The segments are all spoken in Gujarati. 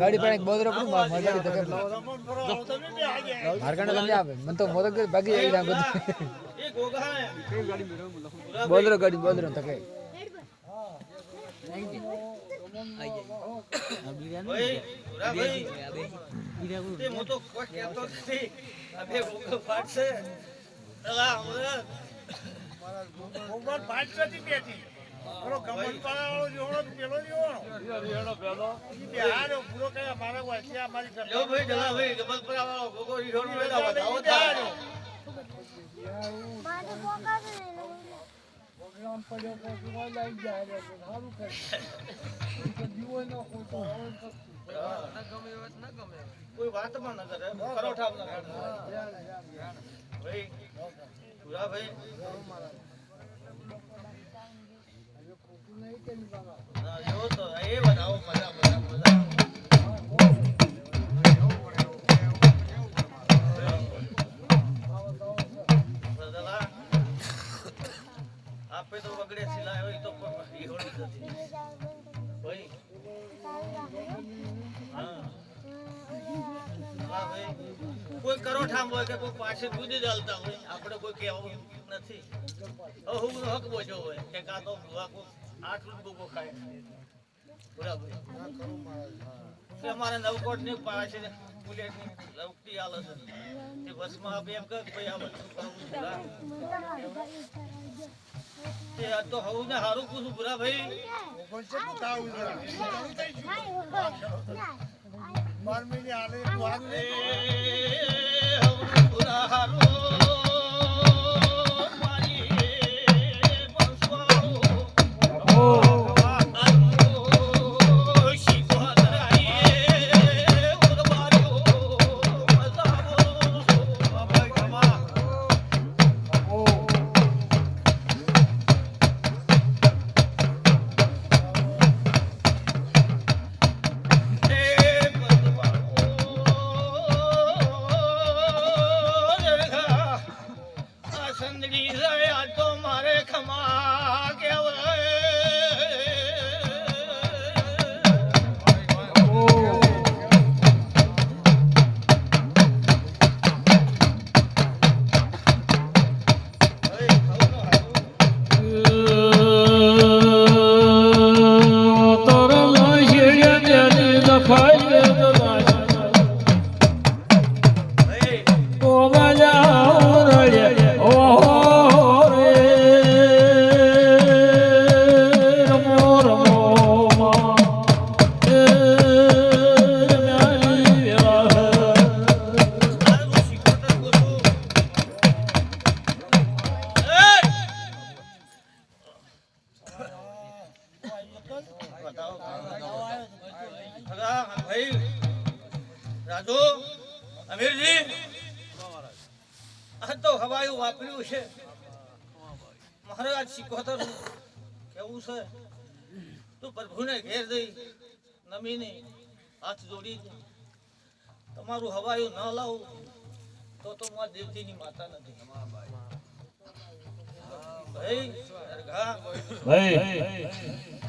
गाड़ी पर एक बहुत रखूं मजा भी तक मारकांड समझ आवे मन तो मोदक बाकी जाई ना ये गोगा है बोल रहा तक भाई ते मो तो कोई कहतो थी अबे गोगा फाट से चला हमरा गोगा फाट से बेटी बरो कमल पाळो जोणो पेलो जोणो पेलो बिहार पूरो के हमारा वासिया हमारी कर लो भाई चला भाई कमल पाळो वालो गोगो जोणो वेला बताओ था माने गोगा से प्रोग्राम पड़ो को वो लाइन जा रे हारू कर जीવો નો કોતો ના ગમે કોઈ વાત માં ન કરે કરો ઠાપ ના ભાઈ પૂરા ભાઈ यो तो ये बताओ मजा आप पे तो बगड़े सिलाए हुई तो ये होड़ी थी भाई हां भाई कोई करो ठाम હોય કે કોઈ પાછે દૂધ डालता હોય આપણે કોઈ કહેવું નથી હું હક બોજો હોય કે કા તો ભૂવા 8 રૂપિયા ખાય બરાબર કે અમારે નવકોટ ની પાસે બુલેટ ની લવતી આલે છે તે બસમાં આપ એમ કે ભાઈ આ બધું તે આ તો હું ને હારું પૂછું બરા ભાઈ કોણ છે બતાવું મારમીની આલે વાગ એ હવનું પુરા હારો મારી બંસવાળો મારે ખમા કેવાય રાજુ અમીરજી આ તો હવાયું વાપર્યું છે મહારાજ શીખવતર કેવું છે તું પ્રભુને ઘેર દઈ નમીને હાથ જોડી તમારું હવાયું ન લાવું તો મારા દેવજીની માતા નથી ભાઈ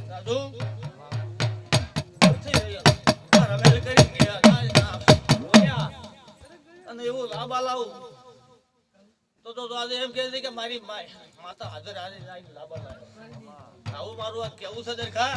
રાજુ રમેલ કરી ગયા અને એવું લાંબા લાવું તો આજે એમ કહે છે કે મારી માતા હાજર હાજર લાંબા લાવે આવું મારું આ કેવું છે દરખા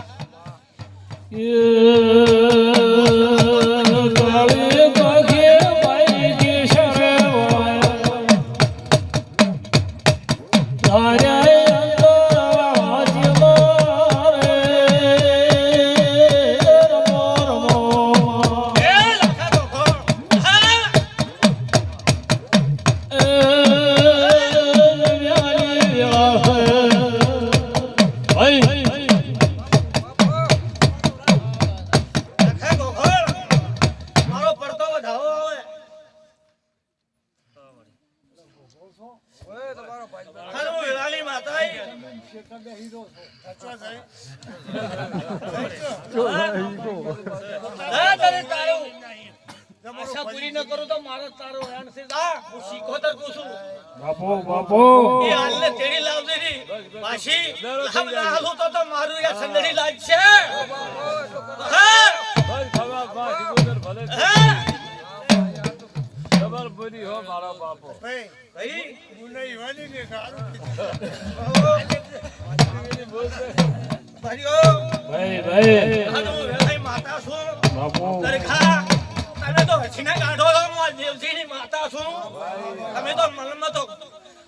પૂરી ન કરું તો મારો તારો હું શીખોતર પૂછું બાપો એ હાલને તેડી લાવજે ની પાછી લાવ ના હાલું તો મારું યા સંદડી લાગશે હા ભાઈ ખબર ભાઈ શીખોતર ભલે ખબર પૂરી હો મારો બાપો ભાઈ હું નહીં વાની ને સારું ભાઈ ભાઈ માતા છું બાપુ દરખા તમે તો હસીના કાઢો છો હું દેવજીની માતા છું તમે તો મનમાં તો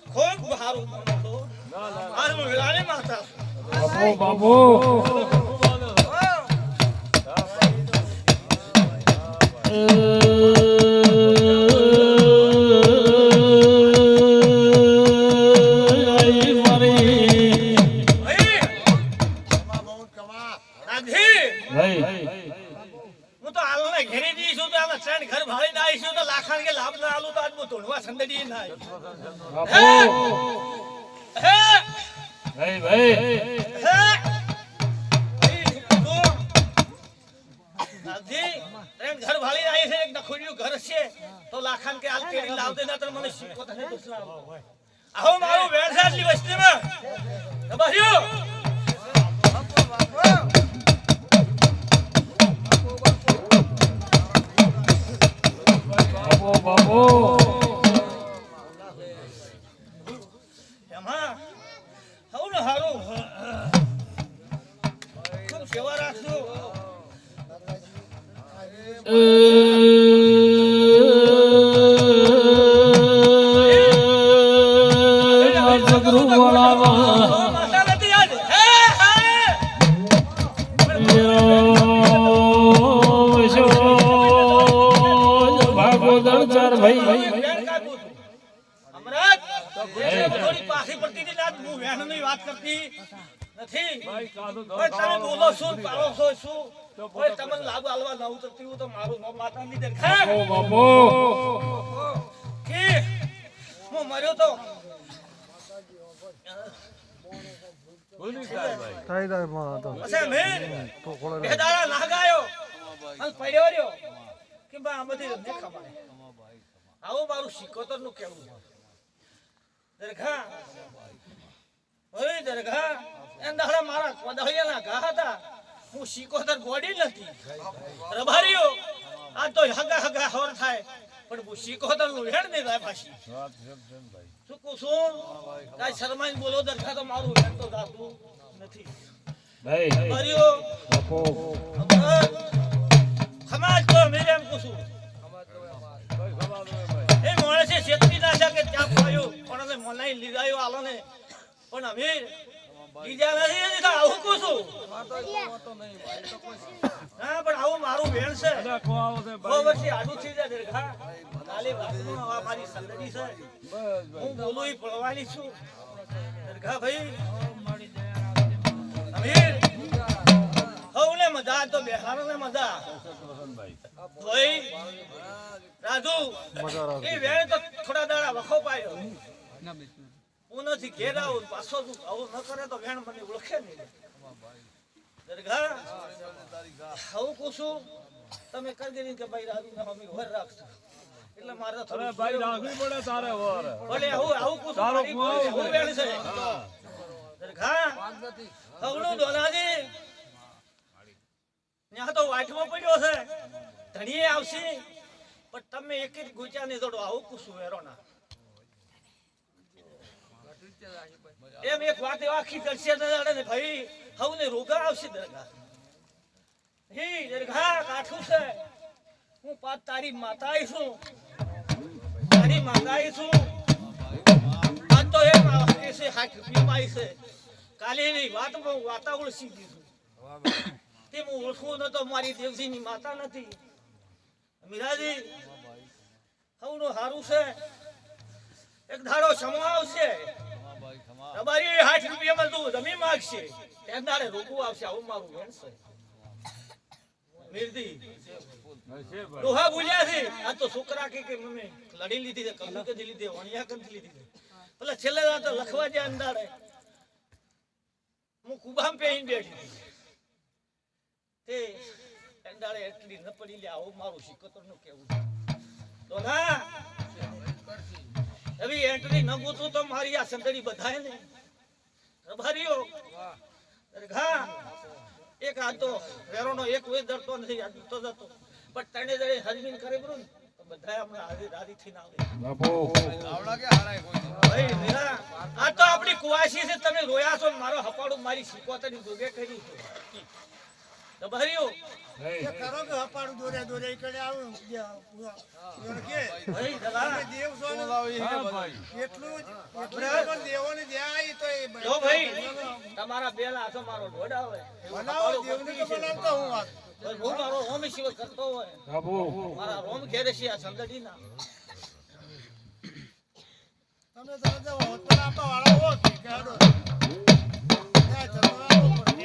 ખૂબ સારું માનો છો આજ હું વિલાની માતા બાપુ હું તો હાલને ઘેરી દઈશું તો આમાં ત્રણ ઘર ભાળીને આવીશું તો લાખાણ કે લાભ ના આલું તો આજ હું ધોળવા સંદડી ના ઘર ભાળીને આવી છે એક નખોડિયું ઘર છે તો લાખાણ કે હાલ તેડી લાવ દે ના તો મને શીખો તને આવો મારું વેણસાટલી વસ્તીમાં ખબર્યું બાબો એમાં હું ને હારું ખૂબ સેવા રાખજો ચાર ભાઈ વેણ કાપું છું. અમરત, એટલે થોડી પાછી પડતી હતી ને, હું વેણની વાત કરતી નથી. ઓય તમે બોલો શું, પાડો છો શું? ઓય તમને લાભ આલવા ન ઉતરતી હું તો મારું નામ માતાની દરખા. ઓ બાપો કે હું મર્યો તો પછી મેં બે દાડા નાગાયો અને પડ્યો રહ્યો કે બા આમાંથી રમને ખમાય. આવું મારું શિકોતર નું કેવું છે. દરખા ઓય દરખા એ દાડા મારા કોદળિયાના ઘા હતા. હું શિકોતર ગોડી નથી રભારીઓ આ તો હગા હગા હોર થાય પણ હું શિકોતર નું હેડ નહીં થાય પાછી. શું કહું છું કાંઈ શરમાઈને બોલો દરખા તો મારું હેડ તો જાતું નથી. ભાઈ રભારીઓ બાપો સમાજ તો મેરે એમ કહું છું એ માણસે શેતરી નાખ્યા કે ત્યાં પાયો પણ મનાઈ લીધાયો આલો ને પણ અમીર બીજા નથી તો આવું કહું છું. હા પણ આવું મારું વેણ છે. બહુ વર્ષથી આડું થઈ જાય દરખા કાલે વાતનું આ મારી સંદડી છે. હું બોલું એ પડવાની છું દરખા ભાઈ. અમીર હવને મજા તો બેહારને મજા ભાઈ રાજુ એ વેણ તો થોડા દાડા વખો પાયો. હું નથી ઘેર આવું પાછો આવું ન કરે તો વેણ મને ઓળખે નહીં. દરગાહ આવું કહું છું તમે કરી કે ભાઈ રાજુ ને મમ્મી ઘર રાખજો એટલે મારે થોડું ભાઈ રાખવી પડે તારે વર ભલે આવું કહું છું હું વેણ છે. દરગાહ હવનું દોનાજી ત્યાં તો વાટવો પડ્યો છે ધણીએ આવશે પણ તમે એક જ ગુચા ને જોડો આવું કુશું વેરો ના. એમ એક વાત આખી કરશે ને ભાઈ હવને રોગા આવશે દરગાહ. હી દરગાહ કાઠું છે હું પાત તારી માતા છું તારી માતા છું. આ તો એમ કે છે હાથ રૂપિયામાં છે કાલે ની વાતમાં વાતાવરણ સીધી છું તે હું ઓળખું નતો મારી દેવજીની માતા નથી. મીરાજી હવનું હારું છે એક ધારો સમો આવશે તમારી 60 રૂપિયામાં તું જમીન માગશે તેમ દાડે રોકવું આવશે. આવું મારું વેણ છે. મિર્દી ડોહા બોલ્યા છે આ તો છોકરા કે મમ્મી લડી લીધી છે કબૂલ કે લીધી વણિયા કંથી લીધી છે પેલા છેલ્લે તો લખવા જે અંદાડે હું કુબામ પહેરીને બેઠી તે અંદાડે એટલી ન પડી લે. આવું મારું શિકોતર નું કેવું તો ના હવે એન્ટ્રી ન ગોતું તો મારી આ સંદડી બધાય ને રભારીઓ દરગાહ એક આ તો વેરોનો એક way ડરતો નથી આ તો જતો પણ તણે દરે હરમીન કરે બરું તો બધાય હમણાં હાજર રાજી થઈને આવે બાપો આવડા કે હારાય કોઈ ભાઈ મેરા આ તો આપણી કુવાસી છે. તમે રોયા છો મારો હપાડું મારી શીખવાતની જોગે કરી છે રભારીઓ ભાઈ કરો કે હપાડું દોરે દોરે કરે આવું કે ભાઈ દલા દેવ છો ને હા ભાઈ એટલું પણ દેવોને જાય તો એ જો ભાઈ તમારા બેલા હાથો મારો ઢોડા હોય બનાવો દેવને તો બનાવતો હું વાત પણ હું મારો રોમ શિવ કરતો હોય બાપો મારા રોમ ઘેરે છે આ સંદડી ના તમે તો હોતર આપવા વાળા હો કે કાઢો ત્યાં જતો આવો પણ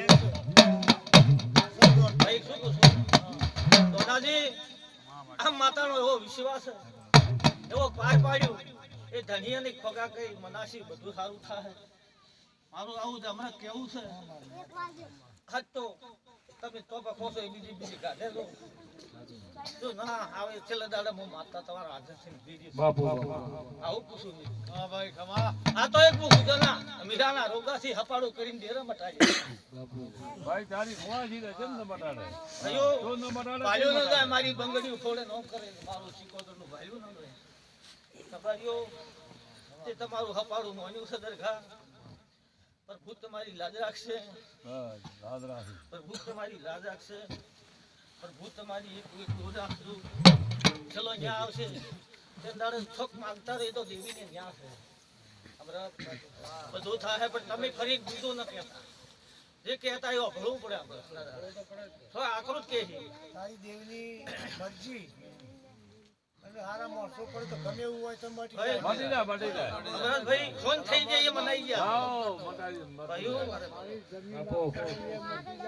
ભાઈ શું કહું છું દોનાજી આ માતાનો એવો વિશ્વાસ છે એવો પાર પાડ્યો એ ધનિયાની ખોગા કઈ મનાસી બધું સારું થાય. મારું આવું જ હમણાં કેવું છે હાથ તો તમે તો બખો છો એ બીજી ગાઢે લો જો ના આવે છેલ્લે દાડે હું માતા તમારા હાજર થઈને બીજી બાપો આવું પૂછું નહીં. હા ભાઈ ખમા આ તો એક ગુજરના મીરાના રોગાથી હપાડું કરીને ડેરે મટાડી ભાઈ તારી મોવાજી ને કેમ ન બટાડે થયો તો ન બટાડે ભાઈઓ ન જાય મારી બંગડીઓ ફોડે નો કરે મારું શિકોતરનું ભાઈઓ ન રહે તમારીઓ તે તમારું હપાડું મોન્યું છે દરગાહ પ્રભુ તમારી લાજ રાખશે હા યાદ રાખી પ્રભુ તમારી લાજ રાખશે પ્રભુ તમારી એક દોર રાખજો. ચલો ત્યાં આવશે તે દાડે છોક માંગતા રહી તો દેવીને ત્યાં છે બધું થાય પણ તમે ફરી બીજું ન કહેતા જે કહેતા એ અભળવું પડે આપણે તો આકૃત કે છે તારી દેવની મરજી તમે હારા માણસો પડે તો ગમે એવું હોય તો મટી ભાઈ, જાય. મટી જાય અમરતભાઈ ફોન થઈ જાય એ મનાઈ ગયા આવો મટાડી ભાઈઓ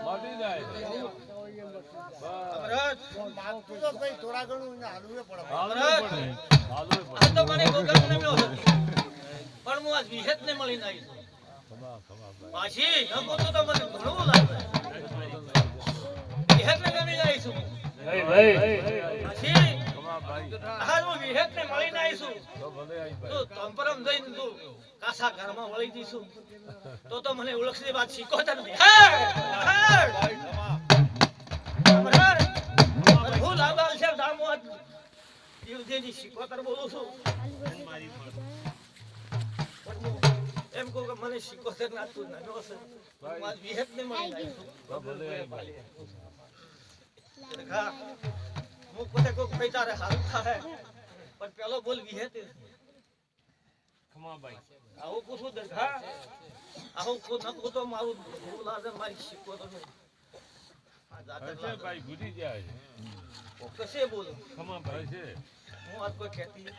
મટી જાય અમરત માગતું તો ભાઈ થોડા ઘણું એને હાલવું પડે. હાલવું પડે હાલવું આ પડે તો મને ગોગા ને મળ્યો હતો. પણ હું આજ વિહેત ને મળીને આવી છું. ખમા ખમા ભાઈ પાછી નકો તો મને ઘણું લાગે વિહેત ને ગમી જાય છું પાછી ખમા ભાઈ હાલ હું વિહેત ને મળીને આવી છું તો ભલે આવી તો ભાઈ તંપરમ જઈને તું કાસા ઘરમાં વળી જઈશું તો મને ઓળખની વાત શીખવતા નથી હે અમરત હું લાંબા છે દામોદ યુવતીજી શીખવતર બોલું છું એમ કહું કે મને શીખવતર નાતું ના નો છે મારી વિહેત ને મળીને આવી છું તો ભલે આવી ભાઈ હા હું પોતે કોઈ કઈ તારે હારું થાય પણ પેલો બોલ વિહેત ખમા ભાઈ આવું પૂછું દરઘા આવું કોઈ નતું તો મારું ભૂલ આજે મારી શીખવતર નહીં આ જાતે હશે ભાઈ ભૂલી જાય કશે બોલું ખમા ભાઈ છે હું આજ કોઈ કહેતી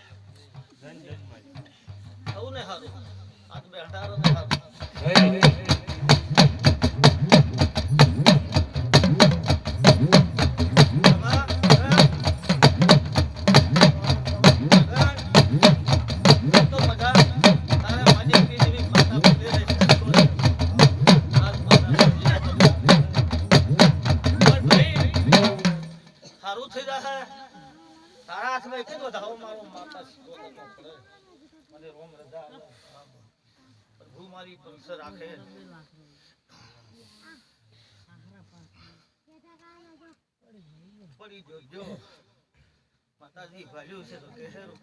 જન જન ભાઈ આવું ને હારું આજ બે હટારો ને હારું સારું થઈ જશે તારા હાથમાં એક જ વધાવો મારો માતા શીખવતો ન પડે મને રોમ રજા આવે. પ્રભુ મારી પરીક્ષા રાખે પડી જોજો માતાજી ભાલ્યું છે તો કહેરું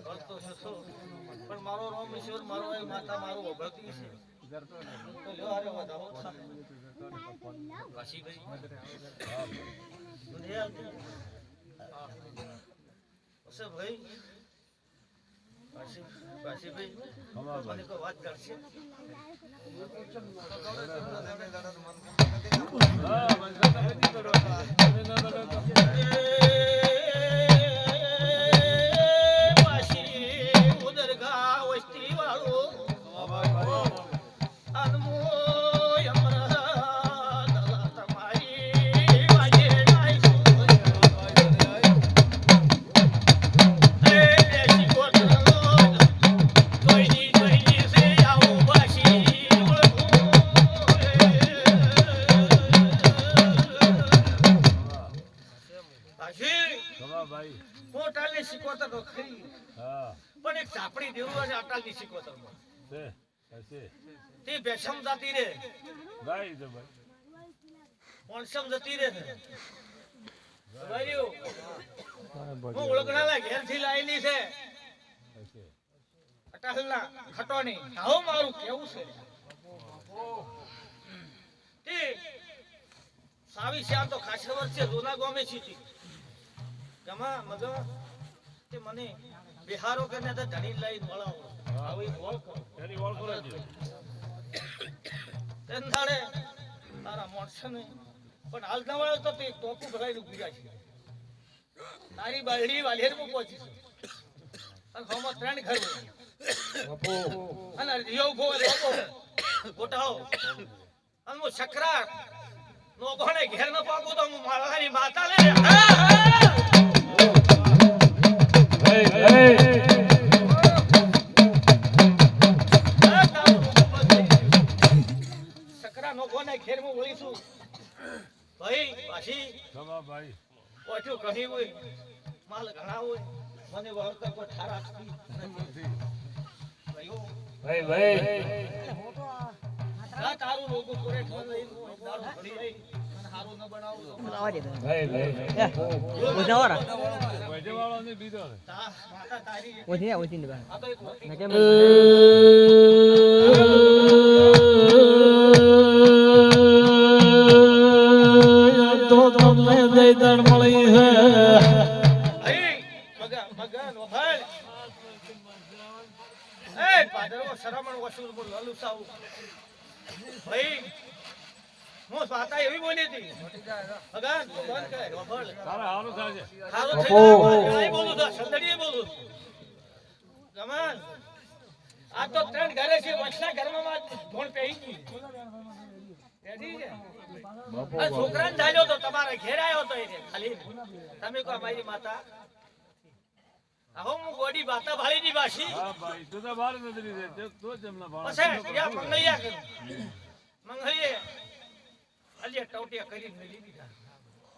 કરતો છો પણ મારો રોમેશ્વર મારો એ માતા મારું ઓગળતી છે તો લ્યો હારે વધાવો થાય કાશી ગઈ દુનિયા ઓસે ભાઈ કાશી ભાઈ ખમા મને ભાઈ કોઈ વાત કરશે હા મને તો નથી કરો તમે ના કરો તો ખમા ભાઈ પોટાલની શીખવતર તો ખરી હા પણ એક ઝાપડી દેવું અને અટાલની શીખવતર છે હશે તે બેસમ જતી રે ગાઈ તો ભાઈ પોણસમ જતી રે ભાઈઓ હું ઓળખણાલા ઘેરથી લાયેલી છે હશે અટાલના ખટોની આવો મારું કેવું છે તે સાવી શ્યામ તો ખાસા વર્ષે જૂના ગામે સીટી ગમા મગા તે મને બિહારો કે ને તો ધણી લઈને વળાવો આવી બોલ કરો એની ઓળ કરો જ તેન દાડે તારા મોણસે ને પણ હાલ ના વાળો તો તે ટોપું ભરાઈને ઉભી છે તારી બાયડી વાલેર માં પહોંચી છે અને હોમાં 3 ઘર હોય અને રિયો ઉભો લોકો ગોટાળો અને હું સકરા નો કોને ઘેર ન પાકું તો હું માળાની માતા લે સકરા નો કોને ઘેર માં વળીશું ભાઈ પાછી ખમા ભાઈ ઓછું કહી હોય માલ ઘણા હોય મને વળતર પર ઠારા આપી ભાઈઓ ના તારું રોગું કરે ઠોર લઈ દારૂ ભરી લઈ અને હારું ન બનાવું વજવાળો ને બીજો ને તા માતા તારી આ તો એક મોટી ભાઈ મગા મગા નો ભાઈ એ પાદરવો શરમણ વસૂલ બોલ લલુ સાવ ભાઈ હું સ્વાતા એવી બોલી હતી ભગવાન તું બંધ કર વફળ તારે હારું થાય છે હારું થઈ જાય આઈ બોલું તો સંદડીએ બોલું ગમન આ તો ત્રણ ઘરે છે વચના ઘરમાં ધોણ પહેરી ગઈ રેડી છે બાપુ આ છોકરાને જાલ્યો તો તમારે ઘેર આવ્યો તો એ ખાલી તમે કો મારી માતા આહો હું ગોડી માતા ભાળી ની બાશી હા ભાઈ તું તો બાર નજરી છે તો જમના ભાવ પછી યા મંગળિયા કર મંગળીએ અલ્યા ટોટિયા કરી મેલી દીધા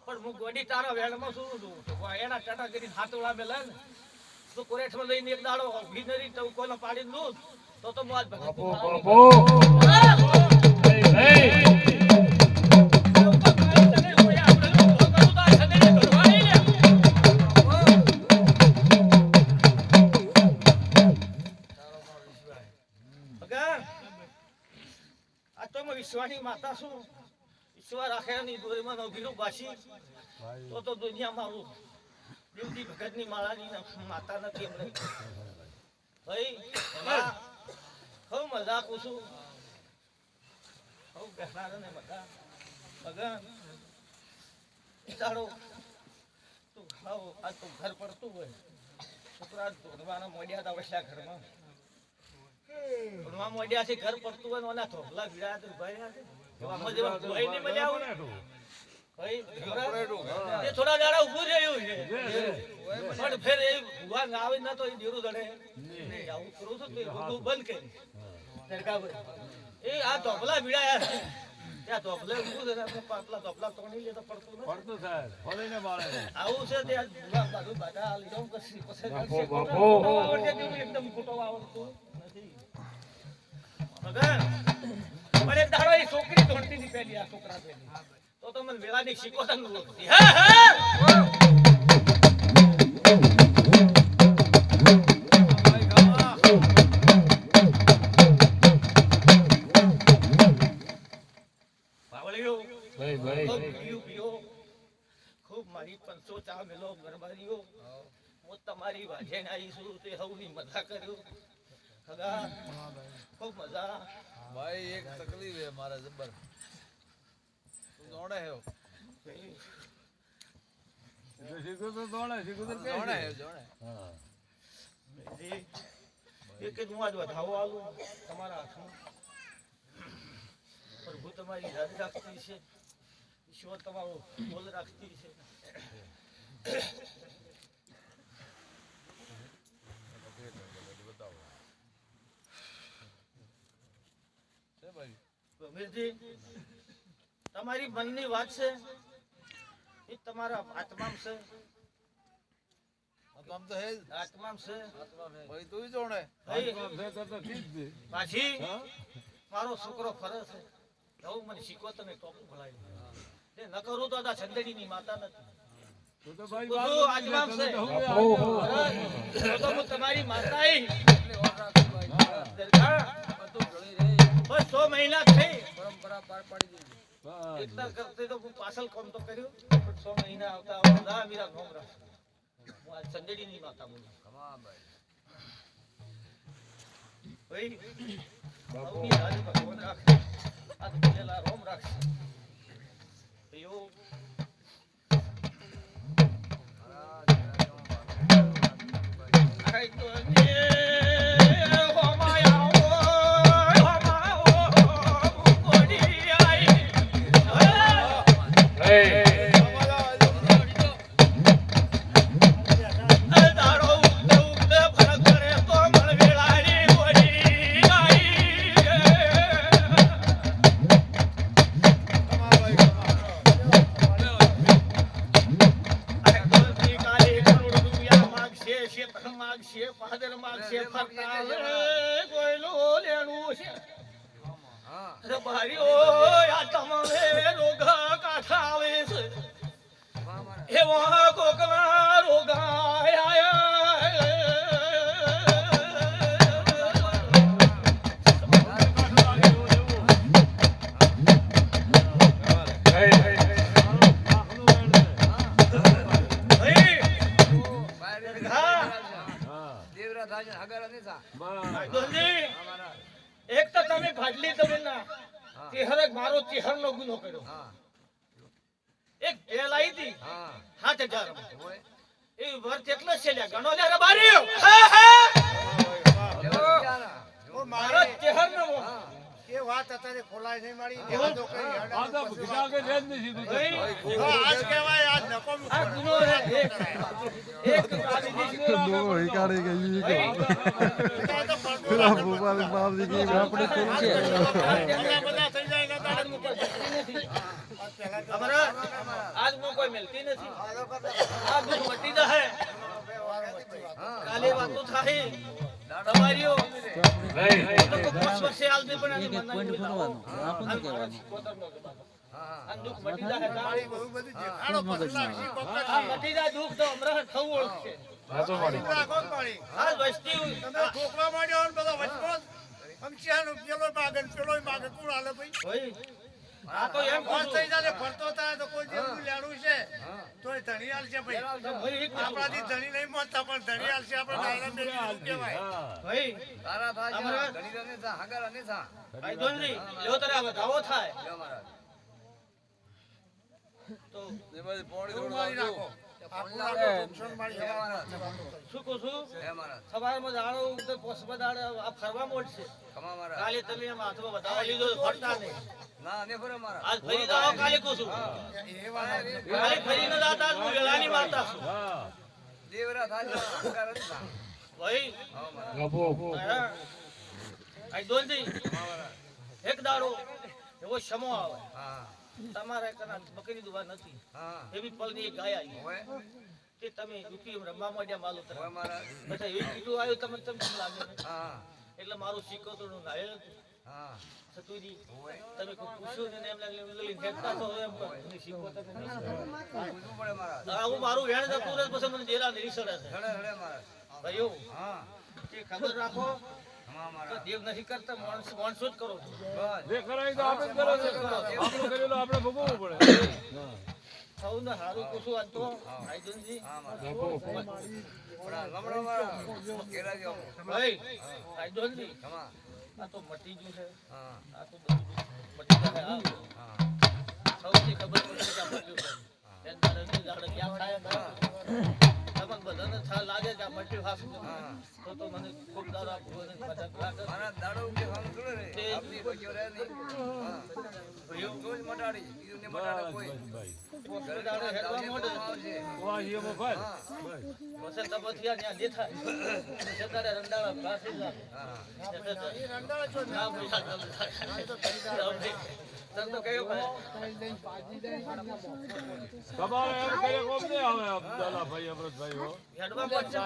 પણ હું ગોડી તારા વેળમાં શું છું તો એના ટાટા કરી હાથોળા મેલા ને તો કોરેઠમાં લઈને એક દાડો ભીનરી ટવકોને પાડી દઉં તો મોજ ભગત બાપુ વિશ્વાની માતા શું ઈશ્વર આખેની દોરીમાં નવગીરું બાશી તો દુનિયા મારું દેવજી ભગતની માળાની માતા નથી એમને ભાઈ હું મજાક છું હું બેસનાર ને મજા ભગવાન ચાલો તું ખાવ આ તો ઘર પડતું હોય છોકરા ભણવાના મોડ્યા હતા વસલા ઘરમાં ભણવા મોડ્યા છે ઘર પડતું હોય ઓના થોભલા ભીડા તો ભાઈ ભાઈ ને મજા આવે ભાઈ એ થોડા દાડા ઊભું રહ્યું છે પણ ફેર એ ભગવાન આવે ના તો એ દેરું દડે આવું કરું છું તો બધું બંધ કરી એ આ ધોપલા ભીડાયા છે ત્યાં ધોપલે ઊભું છે પાટલા ધોપલા તોડી લે તો પડતું નથી પડતું સાહેબ ફોલીને મારે આવું છે ત્યાં ભૂલા બાજુ બાધા લીધો કશી પછી એકદમ ખોટો આવડતું નથી ભગવાન પણ એક દાડો એ છોકરી ધોણતી ની પહેલી આ છોકરા પહેલી તો મને વેળાની શીખો તંગ હતી હા હા પાવળિયો ભાઈ ખૂબ મારી 500 ચા મેલો ગરબારીઓ હું તમારી વાજેને આવીશું તે હવની મજા કર્યો ખગા ખૂબ મજા ભાઈ એક તકલીફ હે મારા જબર તું જોડે હે શીખું તો દોડે શીખું તો જોડે હે જોડે હા એક જ હું આજ વધાવો આલું તમારા હાથમાં પ્રભુ તમારી યાદ રાખતી છે ઈશ્વર તમારો બોલ રાખતી છે ગંભીરજી તમારી મનની વાત છે એ તમારા આત્મામાં છે આમ તો હે આત્મામાં છે ભાઈ તું જોડે પાછી મારો છોકરો ફરે છે હું મને શીખવો તમે ટોપું ભણાવી ન કરું તો આ છંદડીની માતા નથી તો ભાઈ બધું આત્મામાં છે તો હું તમારી માતા બસ 100 મહિના થઈ પરંપરા પાર પાડી દીધી એકતા કરતે તો હું પાછળ કામ તો કર્યું પણ 100 મહિના આવતા મીરા નોમ રાખ હું આ ચંદેડીની માતા બોલું કમા ભાઈ ભાઈ બાપુની રાજ ભગવાન રાખે આ તો પેલા રોમ રાખશે યો આઈ તો એક તો તમે ભાડલી તમે ના ચેહરે મારો ચેહરનો ગુનો કર્યો. હા એક ઢેલ આવી હતી હા 7,000 હોય એ વર કેટલો છે લ્યા ગણો લે રબારીઓ. હા હા ઓ મારો મારે ચેહરનો એ વાત અત્યારે ખોલાય નહીં મારી જવા દો કઈ આ હેડા તો પછી ભૂસા કે રેજ નથી સીધું ભાઈ, હા, આજ કહેવાય આજ નકોમ આ ગુનો છે એક ગાડી બધા થઈ જાય ને તારે અમારા આજ હું કોઈ મિલતી નથી. આ દુઃખ મટી જશે. કાલે વાતો થાય તમારીઓ તો કોઈ 5 વર્ષે આલતી પણ આની મનાઈ આ દુઃખ મટી જશે. મારી બહુ બધી દેખાડો પછી લાગશે કોક આ મટી જાય દુઃખ તો હમણાં થવું ઓળખશે. રાખો પાણી આ વસ્તી તમે ઠોકવા માંડ્યો ને બધા વચમાં આમ ચાનું પેલો માગન પેલો માગે કોણ હાલે ભાઈ ભાઈ આ તો એમ કોણ કહું થઈ જાય ફરતો થાય તો કોઈ જેવું લેણું છે તોય ધણી હાલ છે ભાઈ ભાઈ એક આપણાથી ધણી નહીં મોતતા પણ ધણી હાલ છે આપણે ડાયરા બેટી શું કહેવાય ભાઈ તારા થાય અમારા- ઘણી રને થા હગર અને થા ભાઈ દોંદરી લેવો તારે આ વધાવો થાય લ્યો મારા તો એમાંથી પોણી એવું થોડું મારી રાખો નાખો આપણું આપણે નુકસાન મારી હે નાખો. મારા શું કહું છું હે મારા સવારમાં દાડો તો પોસમાં દાડે આ ફરવા મોડશે. ખમા મારા કાલે તમે એમ હાથમાં વધાવો લીધો તો ફરતા નહીં. ના ને ફરે મારા આજ ફરી દાડો કાલે કહું છું એ વાત કાલે ફરી ન દાતા આજ હું વેલાની મારતા છું. હા દેવરા થાય હગર અને થા ભાઈ હા મારા આ દોંદરી ખમા મારા એક દાડો એવો સમો આવે હા તમારે કના બકરી દુવા નથી હા એવી પલની એક ગાય આવી હોય તે તમે દુખી રમવા માંડ્યા માલો તરફ હોય મારા પછી એવી કીધું આવ્યું તમને તમને કેમ લાગે ને? હા એટલે મારું સિકોતરનું નાળિયેર હતું. હા સતુજી હોય તમે કોઈ પૂછ્યું ને એમ લાગે લઈને ફેંકતા છો એમ કહો. એની સિકોતરને નહીં સડે. પૂછવું પડે મારા આવું મારું વેણ જતું રહે પછી મને દેરા નહીં સડે છે હડે હડે મારા ભાઈઓ હા તે ખબર રાખો ખમા કે મારા દેવ નથી કરતા માણસો જ કરો છો. બસ જે કરાય તો આપણે જ કરો છો. આપણું કરેલું આપણે ભોગવવું પડે સૌને સારું પૂછું આજ તો આઈજનજી. હા મારા બડા લમડો મારા કેરા ગયો ભાઈ આઈજનજી ખમા આ તો મટી ગયું છે. હા આ તો બધું મટી જશે. આ હા સૌથી ખબર પડી કે આ મટ્યું છે. એમ તારે નહીં જાણે ક્યાં થાય ના. તમને બધાને લાગે કે આ મટ્યું હાસું છે. હા તો મને ખૂબ દારૂ આપવું અને મજાક લાગે. મારા દાડો કે ખાવાનું થોડે રે આપની કોઈ જોરે નહીં હા ભાઈઓ તો જ મટાડી બીજું ને મટાડે કોઈ ભાઈ પોતે દાડે હેડવા મોડે. આવશે વાહ એ મફત હા પછી તપસ્યા ત્યાં જે થાય. પછી તારે રંડાળા ઘાસી જાય. હા એ રંડાળા છો ના ભૂલા તમ તો કયો ભાઈ તમારે એમ કરે કોમ નહીં આવે અબ્દુલ્લા ભાઈ અમૃતભાઈ હો હેડવા પડશે તો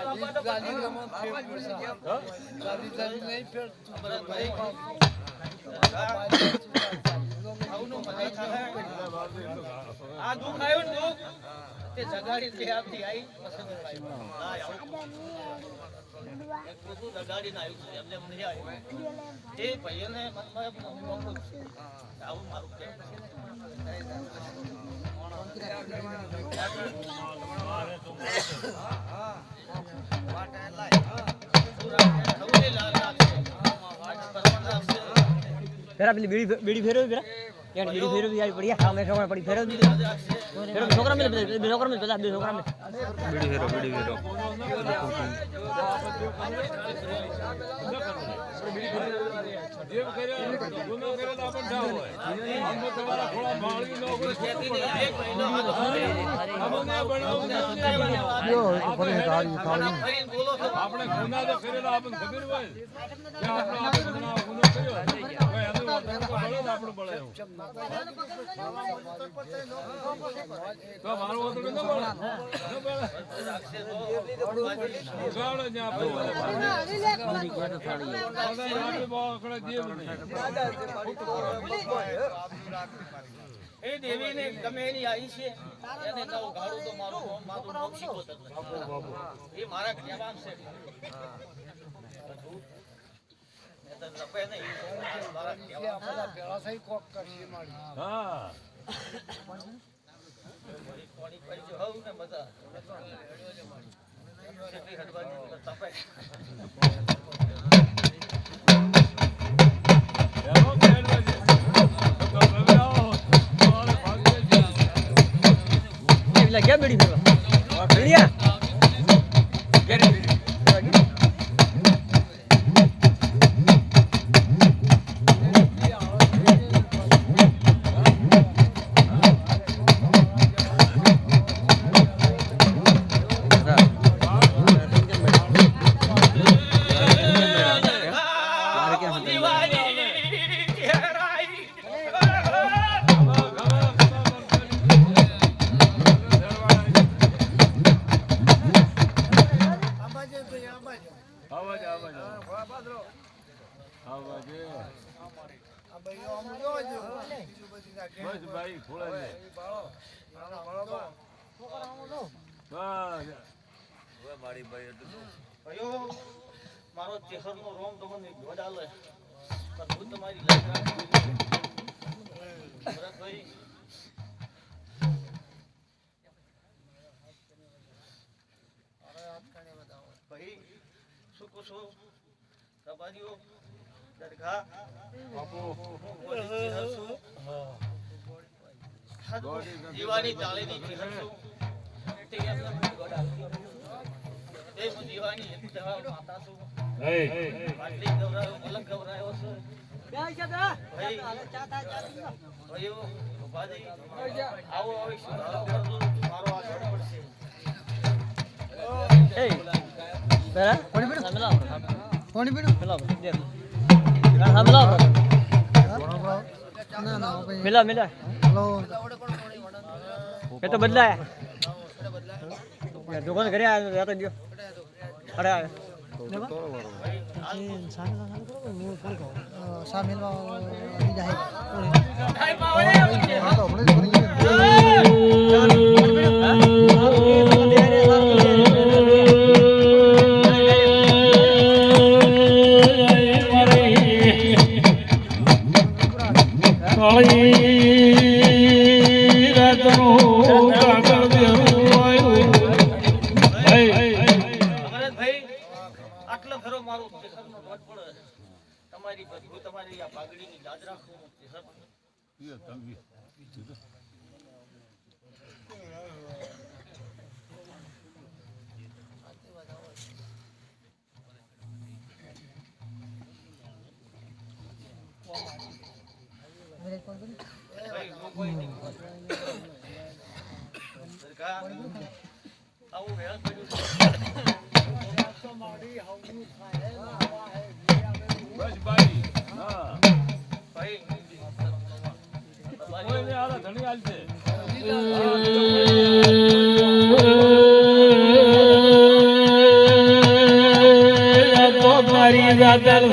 અમારે ભાઈ આવું મજા થાય. આ દુઃખ આવ્યું ને દુઃખ તે જગાડી તે આપતી આવી પસંદ આવી. ના આવું એક બધું જગાડીને આવ્યું છે એમને એમ નહીં આવ્યું. તે ભાઈઓને મનમાં મોકલું છું. આવું મારું કહેવું છે. પેલા પેલી બીડી ફેરવી પેલા યાર બીડી ફેરવી યાર પડી સામે છોકરા પડી ફેરવી દીધી ફેરવી છોકરા મિલે બે છોકરા મિલે પેલા બે છોકરા મિલે જેમ કર્યા ગુનો કર્યો તો આપણને ઠાવ હોય આમ તો તમારા થોડા માળી ન હોય તો શું પડે? આમાં ના બનાવું ના આપણે ગુના તો કરેલા આપણને ખબર હોય કે આપણે ગુનો કર્યો કઈ એનું બળે તો આપણું બળે એવું તો મારું વાતડું ન બળે ઉગાડો જ્યાં આપણે બહુ આંકડા જેવું નહીં એ દેવીને ગમે એની આવી છે એને નવ ગાળું તો મારું નામ શીખોતર નથી. એ મારા કહેવામ છે. એ તો લપે નહીં. મારા કહેવામ છે. પેલા થઈ કોક કરશે મારી હા પાણી પડી જો હોવ ને બધા કેટલી હડવાની તપે. એનો ખેલ છે એટલે ગયા બીડી ફેરવા બીડિયા બસ ભાઈ થોડા ને હવે મારી ભાઈ એટલું ભાઈઓ મારો ચેહરનો રોમ તમને જોડાલે પણ હું તમારી લાગણી ભરતભાઈ ભાઈ શું કહો છો તમારીઓ દરગાહ દીવાની તાળીની ચેહર છું તે એમના ગોડા એ હું દીવાની એક તવા માતા છું માટલી ગવરાયો મલક ગવરાયો છું ભાઈ ભાઈઓ ઉપાધી આવો આવી શું મારો આ ઘર પડશે એ પેલા કોની પીડું સામે લાવ કોની પીડું પેલા દે સામે લાવ મિલા મિલા એ તો બદલાયા દુકાન ઘરે આવ્યો તો ગયો અરે આવે તમારી આ પાઘડીની લાજ રાખો આવું હેલ્પ કર્યું બસ ભાઈ હા ભાઈ કોઈને આલા ધણી આલશે તો મારી જાતર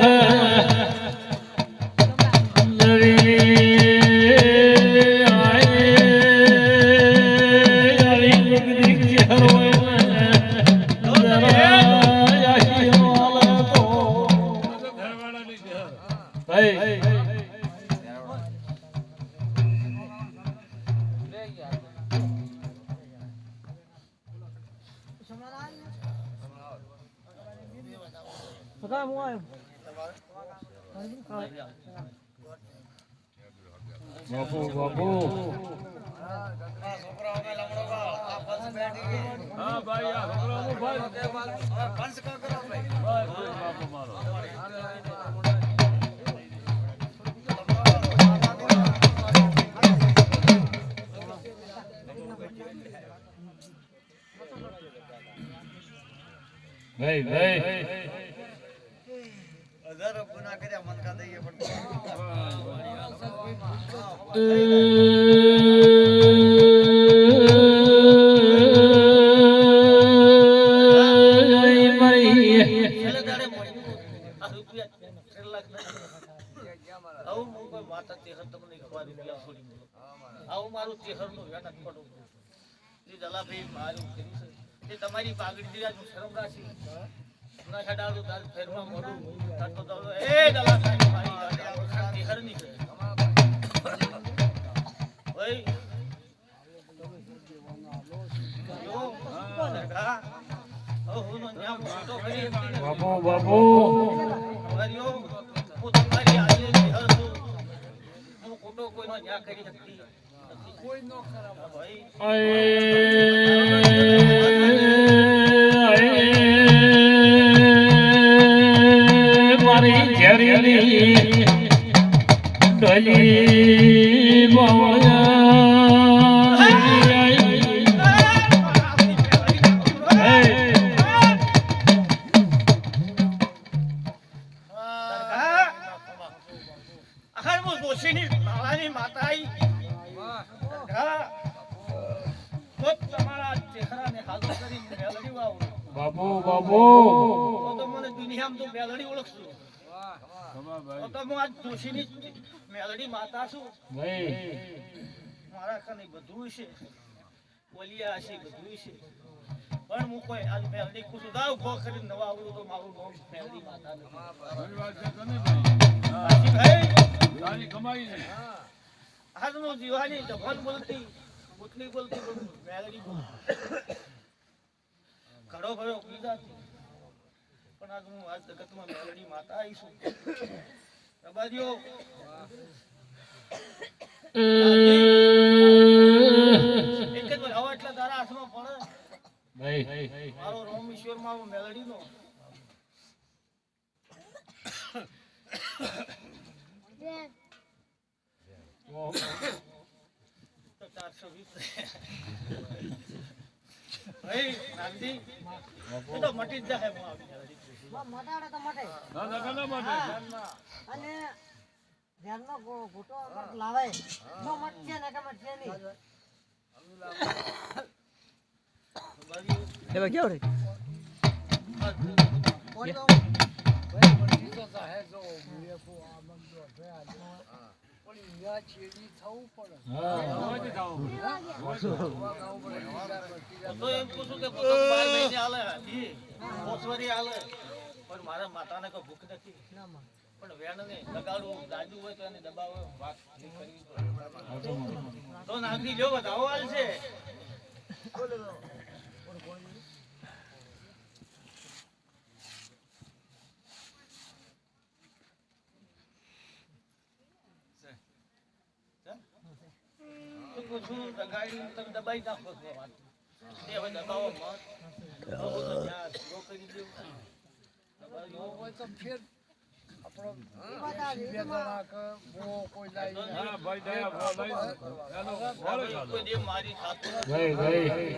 બાપુ બાપુ હા ભાઈ આ છોકરાનું ભાઈ પંચ કા કરો ભાઈ બસ બાપુ મારો ભાઈ ભાઈ હજારો ગુના કર્યા મન કા દઈએ પણ છેલ્લે દાડે આ રૂપિયા 3 લાખ આવું હું કોઈ માતા ચેહર તમને ખબર રૂપિયા છોડી મળો આવું મારું ચેહરનું વ્યાન પડું એ દલાભાઈ મારું કર્યું છે તે તમારી પાઘડી દીધા હું શરમ રાખી ના છડાડું તાર ફેરમાં મોડું થતો તો એ દલાભાઈ મારી ચેહરની છે ભાઈ જો દરગાહ હું નો ન્યા મોટો કરી બાપુ બાપુ હરિયો હું તમારી આજે ચેહર છું હું ખોટો કોઈનો ન્યા કરી શકતી નથી ભાઈ મારી ઝેરીલી ઢોલી બાવળિયા આખર હું જોશીની માવાની માતા આઈ તમારા ચહેરાને હાજર કરી મેલડી વાવું બાબુ બાબુ તો મને દુનિયામાં તો મેલડી ઓળખશું તો હું આજ જોશીની મેલડી માતા છું ભાઈ મારા કને બધું છે બોલિયા છે બધું છે પણ હું કોઈ આજ મેલડી કુછ દાવ ભો કરી નવા આવડું તો મારું નામ મેલડી માતા નથી ઘણી વાત છે તને ભાઈ ભાઈ તારી કમાઈ નહીં આજ હું જીવાની જભાન બોલતી મુતલી બોલતી પણ મેલડી બોલતી ઘડો ભરો બીજાથી પણ આજ હું આજ જગતમાં મેલડી માતા આવી છું રબાદીઓ એક જ વાર હવા એટલે તારા હાથમાં પડે ભાઈ મારો રોમેશ્વર માં મેલડી નો તો 420 ભાઈ નાગજી એ તો મટી જ જાય હું આવી મેલડી મોટાડે તો મોટે ના ના ના માટે અને ધ્યાનનો ઘૂંટો લાવે નો મટશે ને કે મટશે નહીં એ ભાઈ કેવું રે તો એમ પૂછું કે પોતો 12 મહિને હાલે ઈ ઓસવરી હાલે પણ મારા માતાને કોઈ ભૂખ નથી પણ વેણને લગાડવું દાજુ હોય તો એને દબાવો વાત કરવી તો નાગરી જો બતાવો હાલ છે તો પૂછું લગાડી તમે દબાઈ નાખો છો વાત એ હવે દબાવો મત દબાવો તો જ્યાં સ્લો કરી દેવું હા ભાઈ દયા બોલાય એનો બોલે ચાલો કોઈ દેવ મારી ખાતું ભાઈ ભાઈ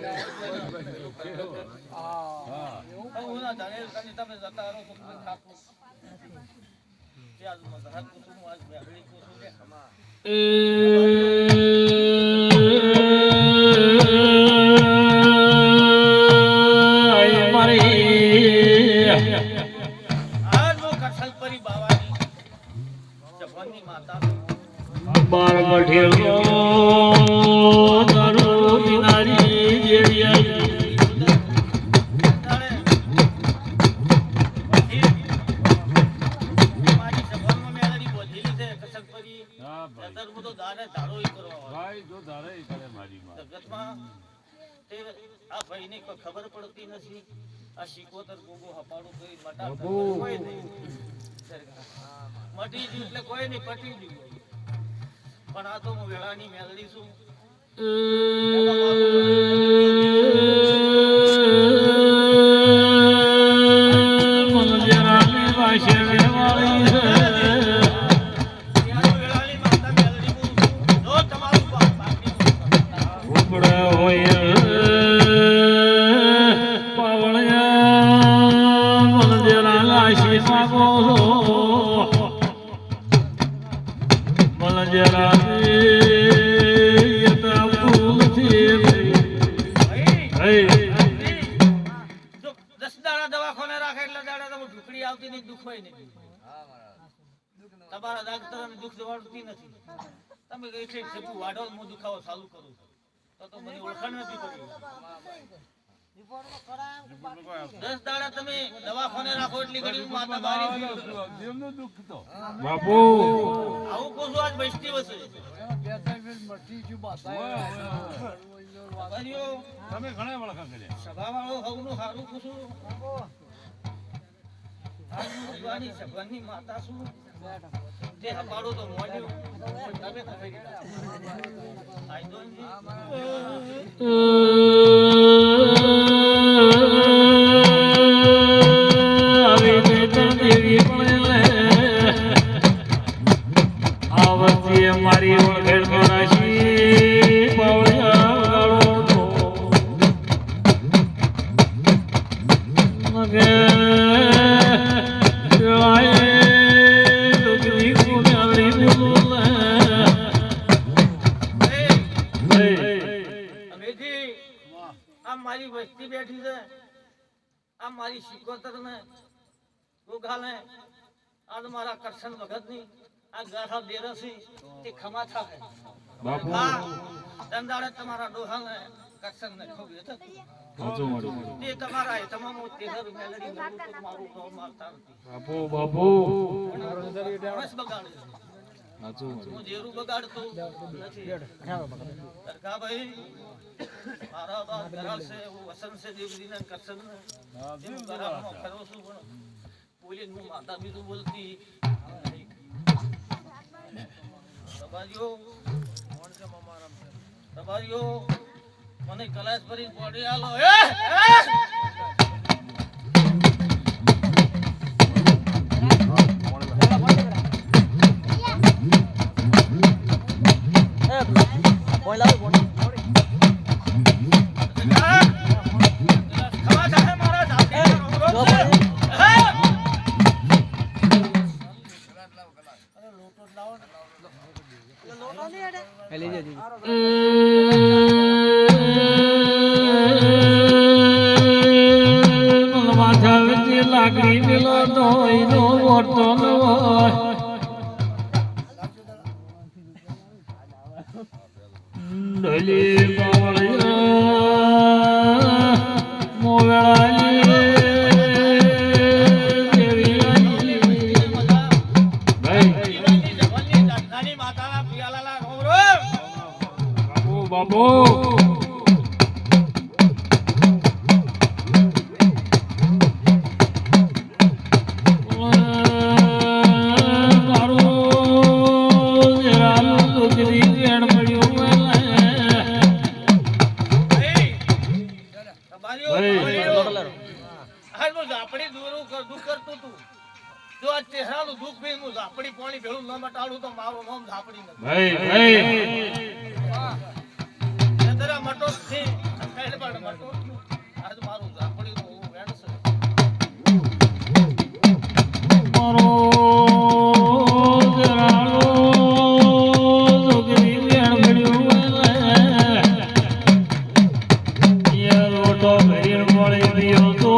હા હું ના જાણે કાની તમે જતા રહો તો તમે ખાતું ત્યાં મત હાથ પૂછું આજ મેઘડી પૂછું કે આજ વો કસલપરી બાવાની જભવાની માતા બાર મઠેલો તારો બિનારી જેડિયા મારી જભનમાં મેળડી બોધેલી છે કસલપરી હા ભાઈ અત્યારે હું તો દાને ધારો ઈ કરવા ભાઈ જો ધારે ઈ કરે મારી માં જગતમાં તે આ ભાઈને કોઈ ખબર પડતી નથી આ શીકોતર ગોગો હપાડું કરી મટા કોઈ નહીં મટી ગયું એટલે કોઈ નહીં પટી ગયું પણ આ તો હું વેળાની મેલડી છું મંદિરાની પાસે વાળી વેળાની માતા મેલડી બોલું છું જો તમારું બાકી ઉપડે હોય પાવળિયા મંદિરા લાશી માગો મંદિરા જો 10 દાડા દવાખાને રાખે એટલે દાડા તમે ઢુકડી આવતી નહીં દુખ હોય નહીં તમારા ડાક્ટરને દુખ જવાડતી નથી તમે કઈ છે સેપુ વાઢો હું દુખાવો ચાલુ કરું તો મને ઓળખાણ નથી પડી 10 દાડા તમે દવાખાને રાખો એટલી ઘડી માતા બારી દેવનું દુઃખ તો બાપુ આવું કોસો આજ બેસતી વસે તમે ઘણા વળખા કર્યા સભા વાળો હવનું હારું પૂછું આજ હું ભગવાનની સભાની માતા છું તે હપાડું તો મોડ્યું તમે તો થઈ ગયા આઈદોનજી મારી ઓળખેડ રાશી પાવડિયા મગે મારી વસ્તી બેઠી છે આ મારી શિકોતર ને ગોગાલે આ મારા કરશન ભગત ની આ ગાઠા દેરસી તે ખમા થાય બાપુ હા દંડાળે તમારા ડોહા ને કરશન ને ખોબી હતો સાચું મારું તે તમારા તમામ તેહર મેલડી નવું તો મારું નો મારતા નથી બાપુ બાપુ બસ બગાડે સાચું હું જેરું બગાડતો નથી સરખા ભાઈ મારા બાપ ધરાલ છે હું વસંત છે દેવરી ને કરશન ને હું ગરામનો ખરો છું પણ બોલીને હું માતા બીજું બોલતી તમારીઓ મને કલાશ ભરી બોડી આલો લાકડી પેલો નો મોટો ઢોલી માતાના પિયાલા બાબુ ઝાપડી પાણી ભેળું ન મટાડું તો મારું નામ ઝાપડી નથી જરા મટો છે કઈ પણ મટો આજ મારું ઝાપડી નું વેણ છે મારો જરાળો જોગરી વેણ મળ્યું એ રોટો ભરી મળી ગયો તો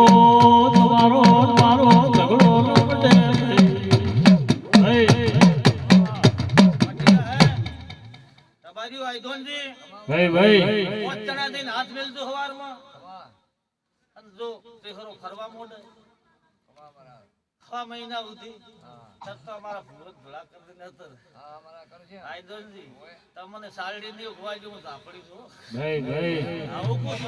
તમારો મારો ઝઘડો ન બટે ભાઈ પાંચ જણા થઈને હાથ મેલજો હવારમાં અને જો તેહરો ફરવા મોડે 6 મહિના સુધી છતાં અમારા ભૂરત ભલા કરીને હતા આઈદોનજી તમને સાલડી ની ઉગવાજો હું ઝાપડી છું ભાઈ આવું કોણ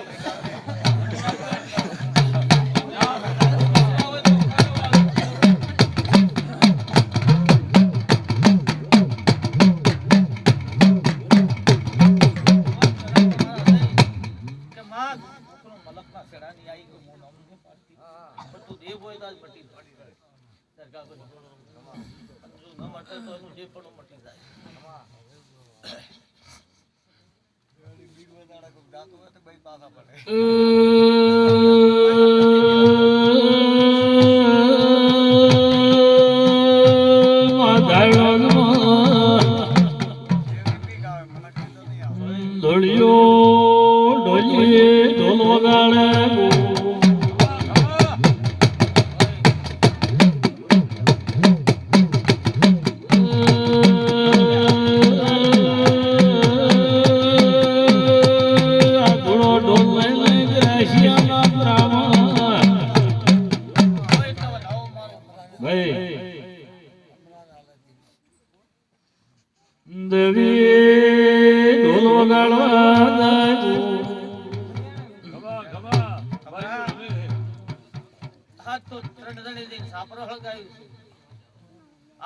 જે પણ મટી જાય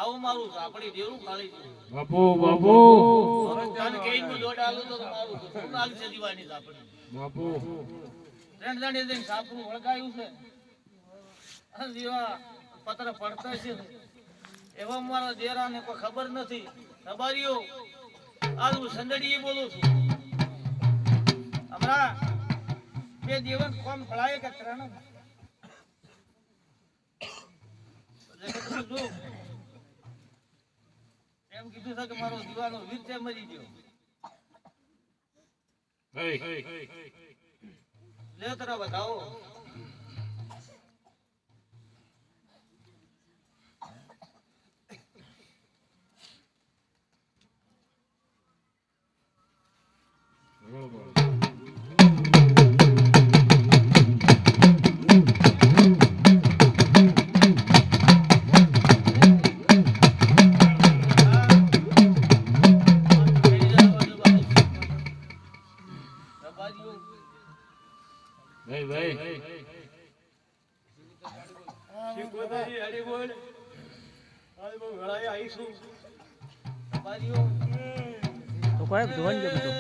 આવું મારું ઝાપડી દેવું ખાલી દેવું. બાપુ બાપુ તને કહીને હું દોડ આલું તો મારું શું લાગશે દીવાની ઝાપડી? બાપુ ત્રણ દાડે જઈને સાપરું વળગાયું છે અને દીવા પત્ર પડતા છે એવા મારા દેરાને કોઈ ખબર નથી. રબારીઓ આજ હું સંદડીએ બોલું છું. હમણાં બે દિવસ કોમ ફળાય કે ત્રણ એમ કીધું છે કે મારો દીવાનો વીર છે મરી ગયો. લે તરા બતાવો. તો કોઈ ધોન જો બધું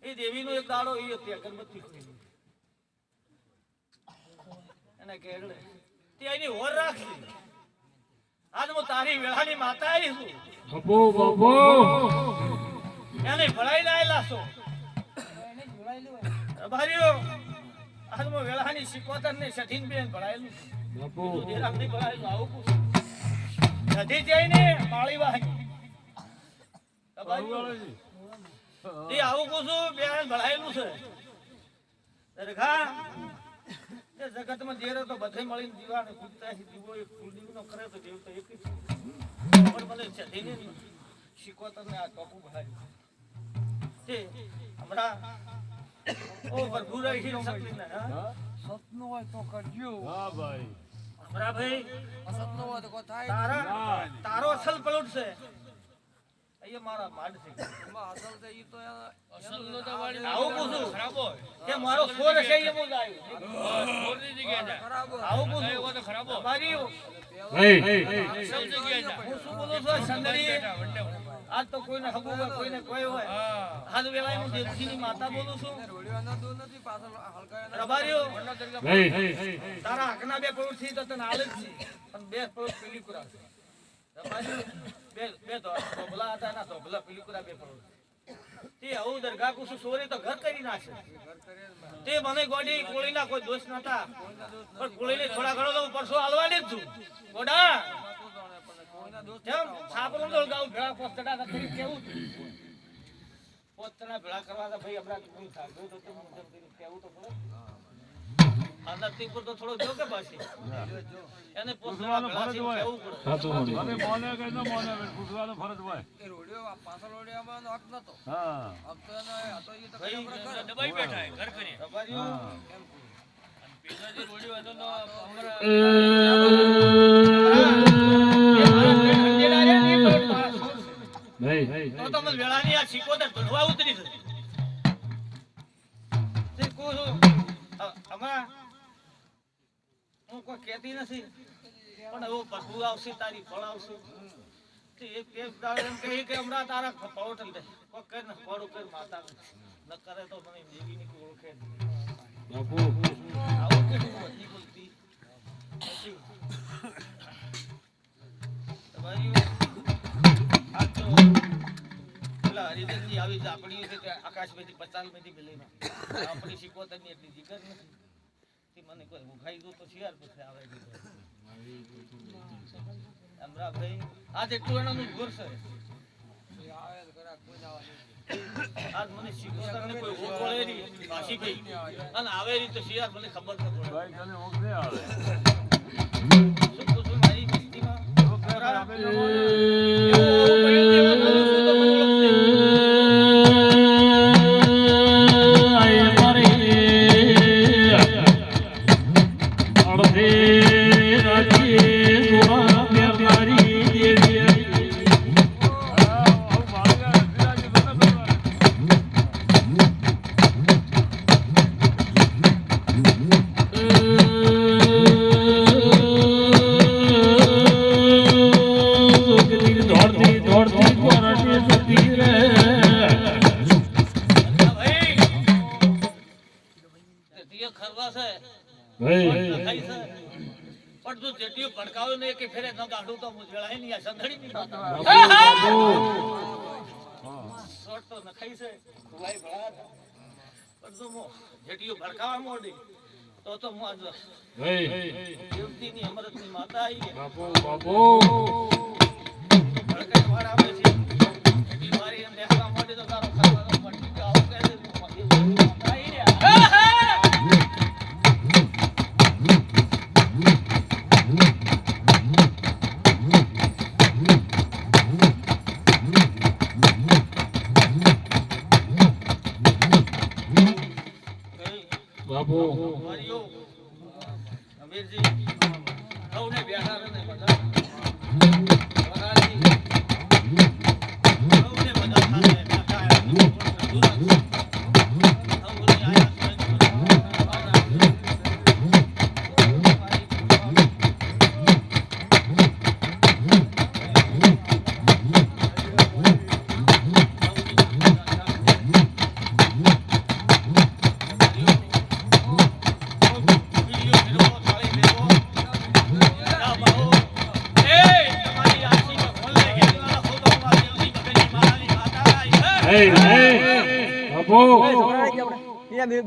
એ દેવીનો એક દાડો એ હતી અગરબત્તી એને કેળે તે એની હોર રાખી. આજ હું તારી વેળાની માતા આવી છું. બાપુ બાપુ એને ભળાઈ લાયેલા છો ભારીઓ. આજ હું વેળાની શિકોતર ને સઠીન બેન ભળાયેલું બાપુ દેરામની ભળાયેલું આવું પૂછ સધી જઈને માળી વાહી એ આવું પૂછું બેન ભળાયેલું છે. દરખા એ જગતમાં દેરો તો બધે મળીને દીવાને પૂજતા છે. દીવો એક કુલદીવનો કરે તો દેવ તો એક જ છે. પણ મને સધીને શિકોતર ને આ ટોપું ભરાયું તે હમણાં ઓ પ્રભુ રહી છે સપલીને હા સપનું હોય તો કરજો. હા ભાઈ હમણાં ભાઈ સપનું હોય તો કોઈ થાય તારો અસલ પલોટ છે અહીંયા મારા માડ છે. એમાં અસલ છે ઈ તો અસલનો તો આવું પૂછું કે મારો સોર છે એ હું લાવ્યો. ખરાબ આવું પૂછું મારી હું શું બોલું છું સંદડી. આજ તો કોઈને હગું હોય કોઈને કોઈ હોય. આજ વેળાએ હું દેવજીની માતા બોલું છું. રોડિયાનો દૂધ નથી પાછળ હલકા રબારીઓ તારા હકના બે પરોઠ થી તો તને આલે જ છે પણ બે પરોઠ પીલી કુરા છે. રબારીઓ બે ધોબલા હતા ના ધોબલા પીલી કુરા બે પરોઠ તે આવું દરગાહ કુસુ સોરે તો ઘર કરી નાખે. તે મને ગોડી કોળીના કોઈ દોષ નતા પણ કોળીને થોડા ઘણો તો પરસો હાલવાની જ છું. ગોડા કેમ છાપરું તો ગાઉ ભેળા પોસ્ટડા નથી કેવું પોસ્ટના ભેળા કરવા ભાઈ હમણાં કોઈ થાક્યો તો કેવું તો પડે. આ નતી પર તો થોડો જો કે પાછી એને પૂછવાનો ફરજ હોય. કેવું પડે સાચું ભલે મોડી મોને કે ન મોને પૂછવાનો ફરજ હોય. એ રોડિયો પાછળ રોડિયામાં હક નતો હા હક તો એનો હતો એ તો ભાઈ આપણે કરે. દબાઈ બેઠા હે ઘર કરીએ દબાઈઓ હા. પેલા જે રોડિયો હતો નો નહીં તો તો મને વેળાની આ સિકોદર ધોવા ઉતરી છે તે કો અમાર હું કોઈ કહેતી નથી પણ હવે પગું આવશે તારી ફળ આવશે તે એક દાડે એમ કહે કે હમણાં તારા પરોઠલ દે કોઈ કર ને ફળ કર માતા ન કરે તો મને દેવીની કોઈ ઓળખે નહીં. બાપુ આવું કે હું બધી બોલતી પછી તમારી આ તો પેલા હરિજનની આવી ઝાપડીઓ છે કે આકાશમાંથી 50 માંથી પેલીમાં આપણી શીખવતની એટલી જીગર નથી તે મને કોઈ ઉઘાઈ દો તો શિયાર પછી આવે અમરાભાઈ આ જેટલું એનાનું ઘોર છે આવે તો કરે કોઈ ના આવે. આજ મને શીખવતને કોઈ ઓળખે નહીં પાછી ગઈ અને આવે રહી તો શિયાર મને ખબર ન પડે ભાઈ તને ઊંઘ નહીં આવે. શું પૂછું મારી વસ્તીમાં આપણે તો એવું પડ્યું કે એવા નાનું છું તો મને ઓળખશે. આય મારી અડધે રાતી દુઆ બેમારી દેવી આવું ભાગ્યા વિરાજી બધા કરવાના. દોડતી દોડતી કોરટી જતી રે ભાઈ તે ખરવા છે ભાઈ ખાઈ છે પણ તું જેટલું ભડકાવ્યો ને કે ફેરે ન ગાઢું તો મુજળાય નહીં આ સંધડી નહીં શોર્ટ તો નખાઈ છે ખુવાઈ ભળા હતા. પણ તું જેટલું ભડકાવા મોડી તો હું આજ ભાઈ દેવતીની અમૃતની માતા આવી બાપુ બાપુ ભડકાઈ વાર આવે છે એટલી મારી એમ દેખવા મોડી તો તારો ખાવાનો પટી ગયો આવું કહે છે હું દેવતીની માતા આવી રહ્યા બાપુ વારીઓ અમીરજી સૌને બેઠા રહે બધા વરાજી સૌને બધા સાથે બેઠા સૌને બાપુ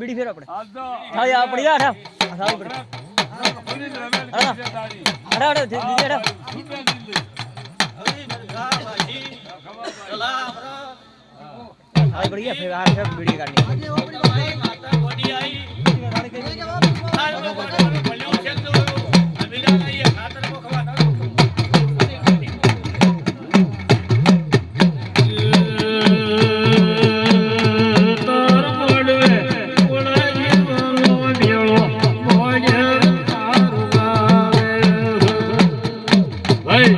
બીડી ફેરો આપણે આજ તો થાળી આ પડી જા થાળી પડી ખુલ્લી જ રમેલ છે તારી. અરે અરે દીદી અરે રૂપિયા દીધી. થાળી પડી ગયા ફેર આ ફેર બીડી કાઢી માતા બોડી આવી ખાવાનું ભલ્યું છે તો અમીરા નહીં ખાતર કો ખવાના તાર મળવે ઓળાજી મારો મેળો મોજે તારું ગાવે ભાઈ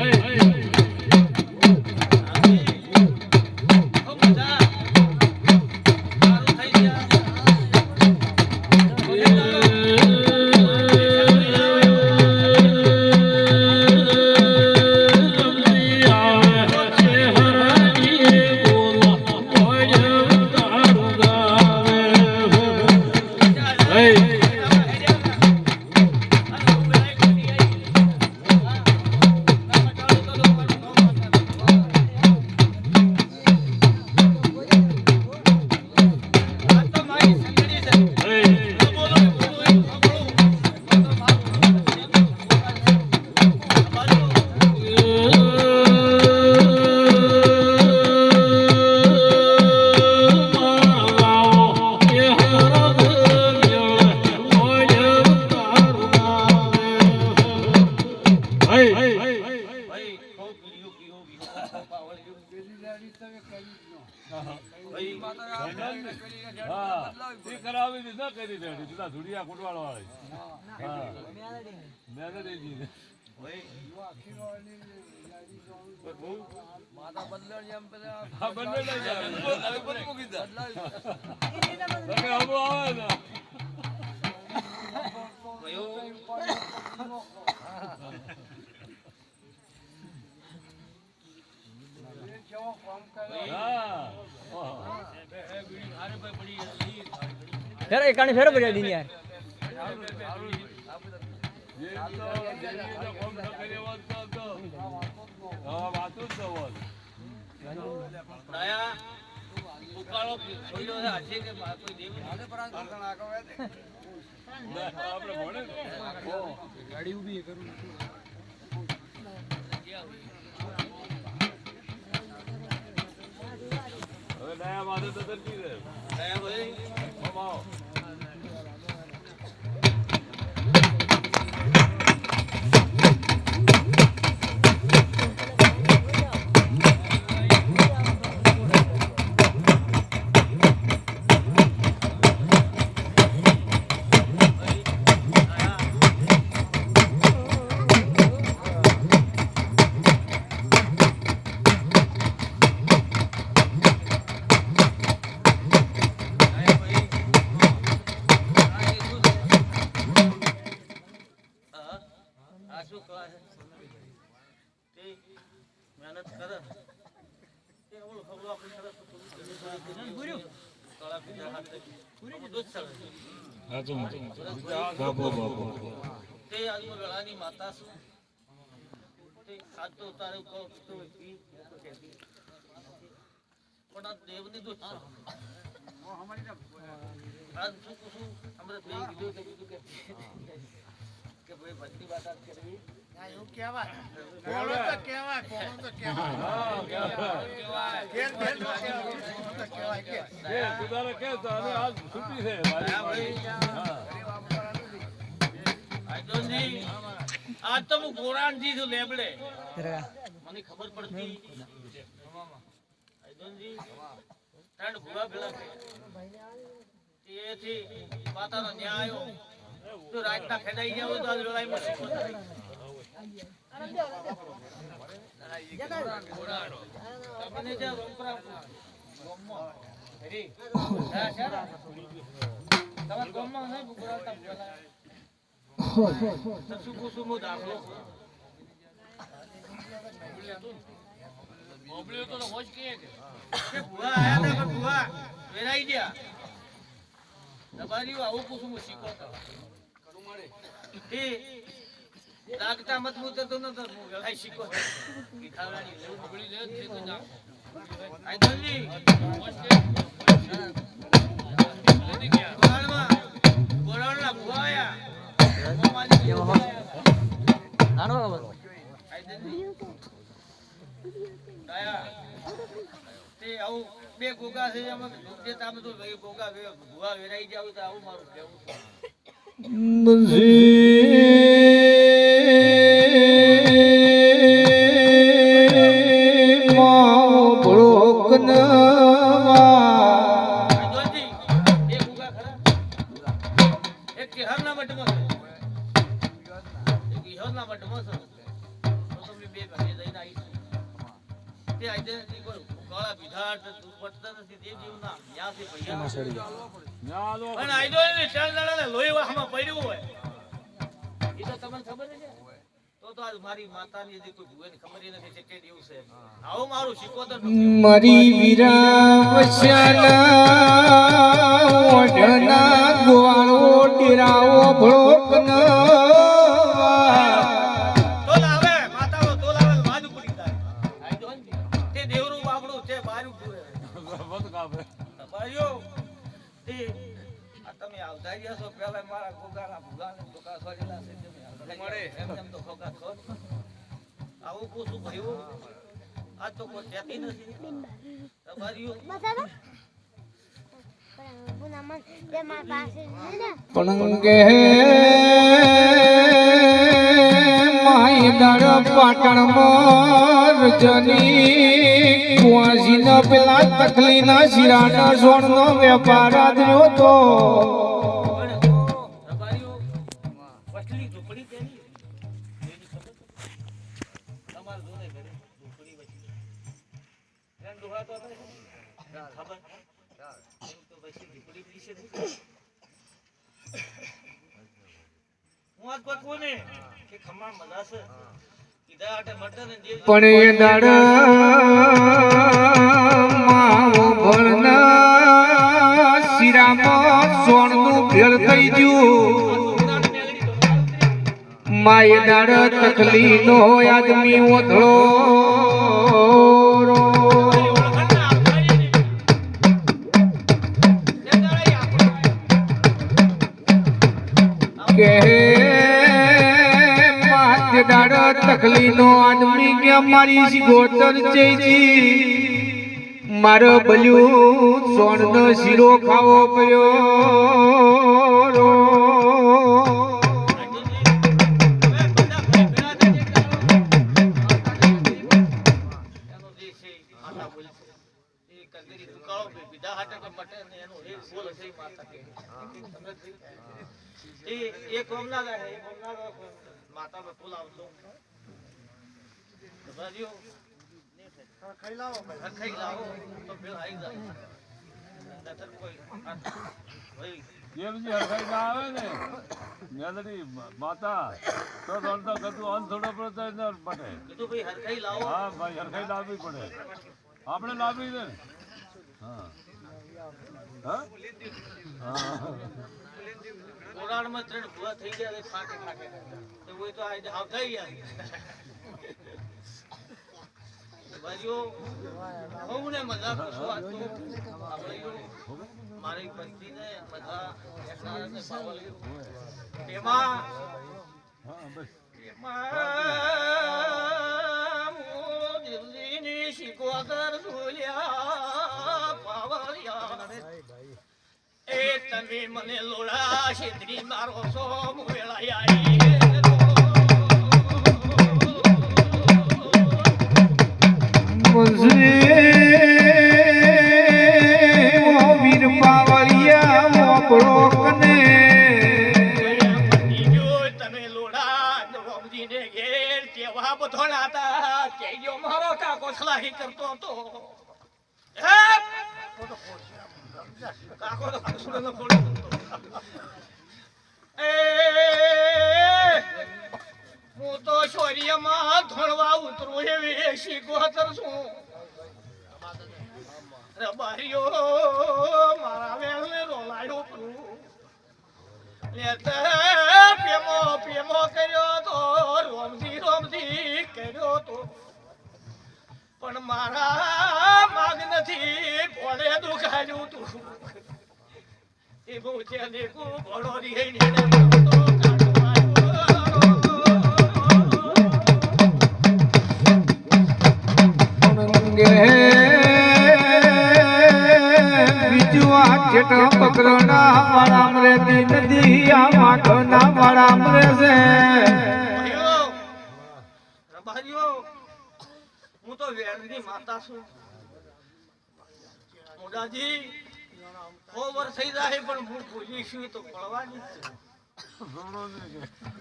થઈ ગયા હા એ કરાવી દીધા કરી રેડી પેલા ધુડિયા કોટવાળ વાળી હા મેં દેજી માતા બદલાણ જેમ પેલા હા બંને લઈ જાય હવે પણ મૂકી દે તમે આવો આવે ને હા ફેરો એકાણી ફેરો પડ્યો દીની યાર જે તો કોમ ન કરે વાત તો હા વાતું જ હોત દયા ઉકાળો છોડ્યો છે આજે કે કોઈ દેવ આપણે ભણે ગાડી ઊભી કરું હવે નયા માથે તો તરકી દે દયા ભાઈ આવો મહેનત કરે તે ઓલો ખબર આપણે તળા પીધા હાથે દૂધ ચાલે તે આજુ ગળાની માતા શું તે ખાતો તારે કહો તો પી પણ આ દેવની દૂધ છે આજ શું કુશું અમૃત બે કીધું તો કીધું કે ભાઈ ભક્તિ વાત કરવી એવું કહેવાય બોલો તો કહેવાય બોલો તો કહેવાય હા ઘેર ઘેર નો કહેવાય બોલો તો કહેવાય કે એ સુધારે કે તો હવે આજ છૂટી છે મારી હા આજોજી આજ તો હું ગોરાણજી છું લેબડે મને ખબર પડતી આજોજી ત્રણ ભૂવા ભેળા એથી માતાનો ન્યાય તો રાતના ખેડાઈ જાવ તો આજ લડાઈમાં શીખો તમને જે વંપરા ગોમમાં હરી હા સારા તમાર ગોમમાં નહીં બોલાતા પેલા સસુ કુસુમો દાખલો મોબલ્યો તો હોશ કે ભુવા આયા તા પણ ભુવા વેરાઈ ગયા તમારી આવું કુસુમો શીખો એ લાગતા મત મુત તો ન તો વેરાઈ શીખો કે ખાવાની લેવું બગડી લે છે તો ના આઈ દોલી હોશ કે લેતી ગયા ગોળાળના ભુવા આયા આનો તે આવું બે ગોગા છે એમાં જે તમે તો ગોગા ભુવા વેરાઈ જાવ તો આવું મારું કહેવું છે બે ગોગા ખરા એક કેહરના મઠમાં છે એક ઈહોરના મઠમાં છે તો તમે બે ભાગે જઈને આવી તે આજે કોઈ ગળા પીધા દૂધ પડતા નથી તે જીવના ન્યાથી ભૈયા ના લો પણ આઈડો ને ચાર દાડા લોહી વાહમાં પડ્યું હોય એ તો તમને ખબર છે તો આજ મારી માતાની જે કોઈ ભૂવાની ખબર નથી છે કે દેવું છે આવો મારું શીખોતર મરી વિરાવશાના ઓઢના ગોવાળો ડીરાવો ભળોકના તો લાવે માતાઓ તો લાવે માદુ પડી જાય આઈડો તે દેવરું બાપડું છે બારું પૂરે બત કાપે બાયો તે આ તમે આવતા રહ્યા છો પહેલા મારા ગોગાના ભૂગાને ગોગા સોજેલા છે તમે મળે એમ તો ખોકા છો આવું પૂછું ભયું આ તો કોઈ કહેતી નથી તમારી પણ કે માય દળ પાટણમાં વચની કુવાસીના પેલા તકલીના શિરાના સોણનો વેપાર આદર્યો તો રબારીઓ વચલી ઝૂંપડી તેની એની ખબર તમાર જોને ઘરે ઝૂંપડી વચલી એમ દુહા તો આપણે ખબર એમ તો પછી ઝૂંપડી વિશે હું આજ કોઈ કોને કે ખમા મજા છે કીધા આટે મટન ને દેવ પણ એ દાડ માવો ભણના શિરામાં સોણનું ભેળ થઈ ગયું માય દાડ તકલીનો આદમી ઓધળો કે માથે દાડ તકલીનો આદમી કે મારી સિગોતર ચેજી મારો બલ્યું સોણનો શીરો ખાવો પડ્યો માતા બપુલ આવતો રબારીઓ ખાઈ લાવો ભાઈ. ખાઈ લાવો તો ફેર આવી જાય નતર કોઈ ભાઈ જે બધી હરખાઈ ના આવે ને મેલડી માતા તો દોડતા કદું અંત થોડો પડતો ન પટે. કીધું ભાઈ હરખાઈ લાવો હા ભાઈ હરખાઈ લાવવી પડે, આપણે લાવવી છે ને. હા હા હા કોરાડમાં 3 ભૂવા થઈ ગયા ફાટે ફાટે તો કોઈ તો આવતા ગયા બાજુ હું ને મજા પૂછો આ તો આપણે મારી પત્નીને મજા એકલા ને પાવલ એમાં હા બસ એમાં દિલ્હીની શિકોતર સુલ્યા પાવલિયા એ તમે મને લોડા શેદરી મારો સો મુવેળાઈ વીર પાવલિયા મોકળો કને તમે લોડા રોમજીને ઘેર કેવા બધોણાતા કેજો મારો કાકો સલાહી કરતો તો કાકો તો ખુશડો ન ફોડો એ હું તો શોરિયામાં ધોળવા ઉતરું એવી શીખોતર છું રબારીઓ મારા વેલને રોલાયો પરું પેમો પેમો કર્યો તો રોમજી રોમજી કર્યો તો પણ મારા માગ નથી ભોળે દુખાયું તું એ બહુ છે ને કુ ભોળો રી ને બીજું આ જેઠા પકડના મારા મરે નદી આ માખના મારા મરે છે રબારીઓ હું તો વેણની માતા છું મોડાજી 100 વર્ષ થઈ જાય પણ હું ભૂલી છું તો પડવાની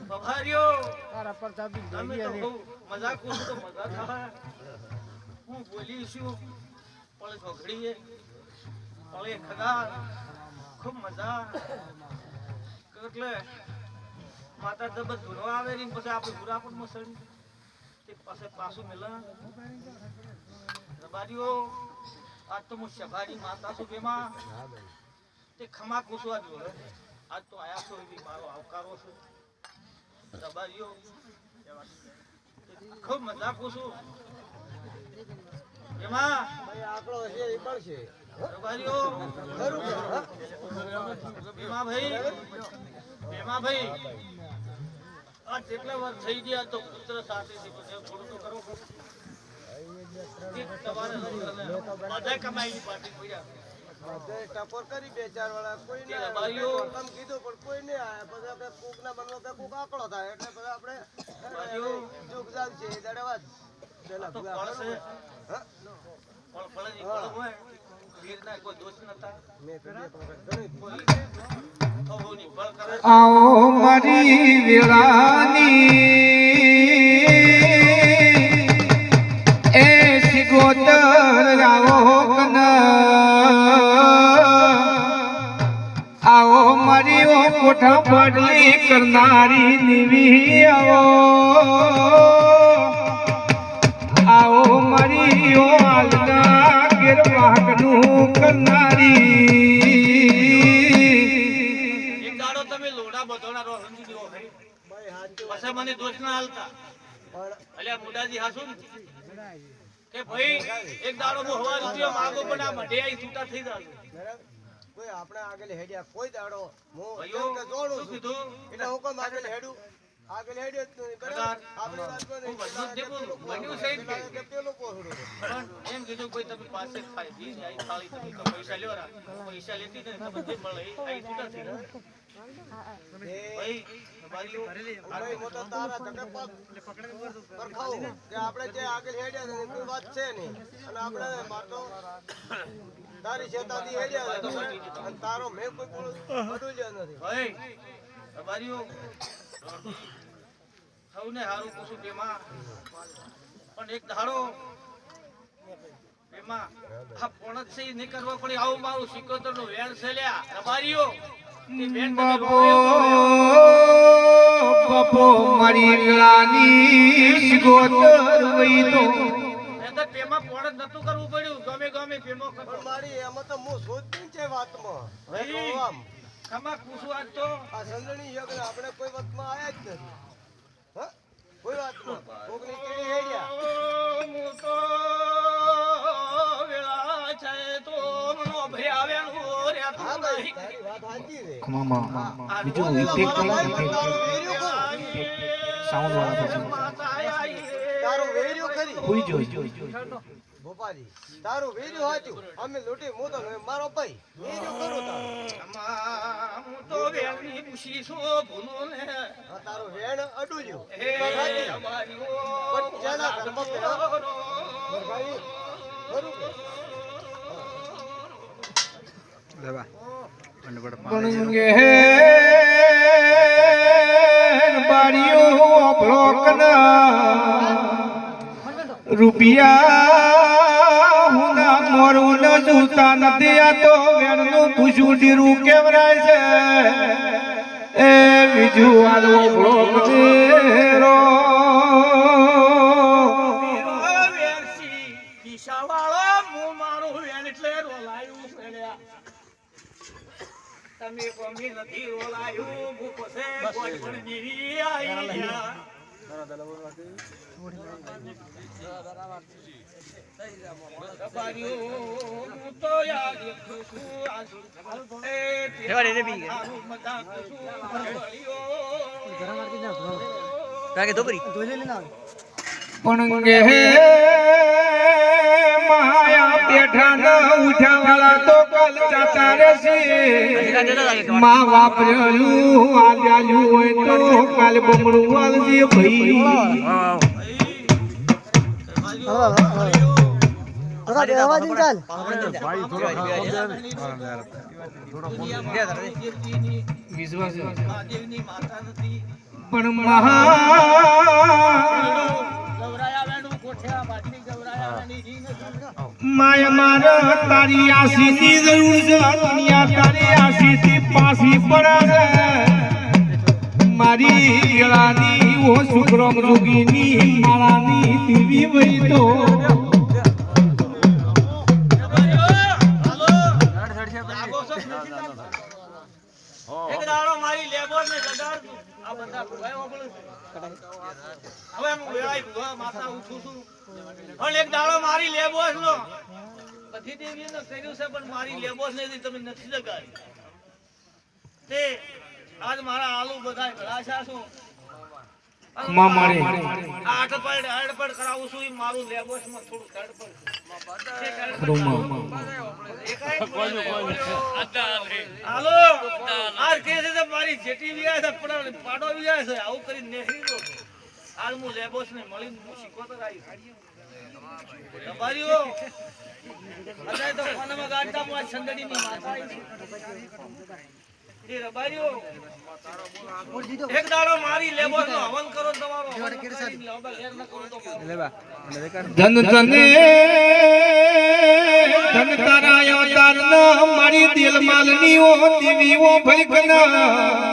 બભારીઓ તમે તો બહુ મજાક કરો તો મજા થાય હું બોલી છું પણ છોકરીએ પણ ખગા ખૂબ મજા એટલે માતા જબર ધૂણવા આવે ને પછી આપણે ગુરા પણ મસળી તે પાસે પાછું મિલા રબારીઓ આજ તો હું શભારી માતા છું બેમાં તે ખમા કુસવા જોડે આજ તો આયા છો એવી મારો આવકારો છું રબારીઓ ખૂબ મજા પૂછું એમાં રબારીઓ ભીમા ભાઈ આ કેટલા વાર થઈ ગયા તો પુત્ર સાથે થોડું તો કરો તમારે બધા કમાઈ પાર્ટી પડ્યા ટપોર કરી 2-4 વાળા કોઈ ને રબારીઓ કામ કીધું પણ કોઈ ને આયા પછી આપણે કોક ના મનમાં કોક આકળો થાય એટલે પછી આપણે રબારીઓ જોગ જાવ છે દડવાજ તો ફળ છે. ફળ ફળજી ફળ હોય. વીરના કોઈ દોષ નતા. કોઈ અહોની ફળ કરે. આવો મારી વેળાની એ સિગોતર આવો કન આવો મારી ઓ કોઠા પડલી કરનારી નિવી આવો મારી ઓ આલના ગેરવાકનું કરનારી એક દાડો તમે લોડા બધોના રો સમજી દેવો ભાઈ. પછી મને દોષ ના હાલતા. અલ્યા મુડાજી હાસુ ને કે ભાઈ એક દાડો હું હવા રૂપિયો માગો પણ આ મઢે આઈ છૂટા થઈ જાવ. કોઈ આપણે આગળ હેડ્યા કોઈ દાડો હું ભાઈઓ જેમ કે જોડું શું છું કીધું? એટલે હું કોમ આગળ હેડું આગળ હેડ્યો જ નહીં બરાબર આપણી વાત પર હું બધું જ દેખું છું. બન્યું છે જ કે. કે પેલું પોહડું પણ એમ કીધું ભાઈ તમે પાસે ખાઈ દી આઈ થાળી તમે તો પૈસા લેવા રાખ. પૈસા લેતી ને તમે જે મળે એ આઈ છૂટા થઈ જાવ. ભાઈ તમારી ભાઈ મોટા તારા ધકે પગ પરખાવું કે આપણે જે આગળ હેડ્યા છે કોઈ વાત છે નહીં અને આપણે માટો તારી શેતાથી હેડ્યા છે અને તારો મેં કોઈ બદલ્યો નથી ભાઈ તમારી સૌને હારું પૂછું તેમાં પણ એક ધાડો એમાં આ પોણત છે ઈ નહીં કરવા પડે. આવું મારું સિકોતર નું વેણ છે લ્યા રબારીઓ. તે વેણ તમે બાપો રોયો બાપો મારી વેળાની સિગોતર વઈ તો નહીંતર પેમાં પોણત નતું કરવું પડ્યું. ગમે ગમે પેમો પણ કરવો. મારી એમાં તો હું શોધતી છે વાતમાં ભાઈ, આમ ખમા પૂછું આજ તો આ સંદણી યજ્ઞ આપણે કોઈ વાતમાં આયા જ નથી હા કોઈ વાતમાં કોકની કેડી હેડ્યા હું તો વેળા છે તો મનો ભરે આવેલું રે હા તું ભાઈ નહીં. તારી વાત સાચી છે મામા આ બીજું રોજ ઇફેક્ટ મારા કઈ તારું વેર્યું કરું સાઉન્ડ વાળો થશે. માતા આઈ રે. તારું વેર્યું ખરી હુઈ જોઈ ભોપાજી તારું વેર્યું હાચું અમે લૂંટી હું તો મારો ભાઈ વેર્યું કરું તારું આમાં હું તો વેણની પૂછી છું ભૂલું ને. આ તારું વેણ અડુલ્યું હે અમારી પણ જેના ઘરમાં પહેરો. ભાઈ ખરું કે? પણ ગે બારીઓ બ્લોકના રૂપિયા હુના મોરું ન જૂતા નથી આ તો વેણનું પૂછું ડીરું કેવરાય છે એ બીજું આલો બ્લોક દેરો વીરો વેરસી ખિસ્સાવાળો હું મારું વેણ એટલે રોલાયું ફેર્યા. તમે કોમી નથી રોલાયું ભૂખો છે કોઈ પણ જીવી આઈ ગયા. રબારીઓ, હું તો યાદ રાખું છું આજુ. એ રેવા દે રે બી. તારું મજાક છું રબારીઓ. રાગે ધોબરી પણ ગે માયા બેઠા ન ઉઠ્યા વાળા તો કલ જાતા રહેશે માં વાપરેલું આલ્યાલું હોય તો કાલ બમણું વાલજે ભાઈ વિશ્વાસ મહાદેવની માતા નથી. પણ મહા ગવરાયા વેણું કોઠ્યા બાટલી ગવરાયા વેણી ઈ નથી. માય માર તારી આશીની જરૂર છે દુનિયા તારી આશીથી પાછી પડે છે મારી ગળાની ઓ શુક્રમ જોગીની માળાની દેવી વઈ તો એક દાડો મારી લેબો ને લગાડતું આ બધા ભૂવાય ઓગળું હવે હું વેળાઈ ભૂવા માતા ઉઠું છું પણ એક દાડો મારી લેબો નો બધી દેવીઓને કર્યું છે પણ મારી લેબો ને તમે નથી લગાડી તે આજ મારા આલુ બધા ઘડાશા છું માં મારે આડપડ કરાવું છું ઈ મારું લેબોસ માં થોડું તડપડ હાલો આજ કે છે તો મારી જેટી વિયા છે પણ પાડો વિયા છે આવું કરી નેહરી દો આજ હું લેબોસ ને મળીને હું શીખો તો આવી રબારીઓ અત્યારે તો ફોનમાં ગાડતા માં સંદડીની માતા આવી છે. એ રબારીઓ એક દાડો મારી લેબોરનો હવન કરો તમારો હવન કરીને લાંબા લેર ન કરો તો ધન ધને ધન તારા અવતાર ન મારી દિલ માલની ઓ દેવી ઓ ભલકના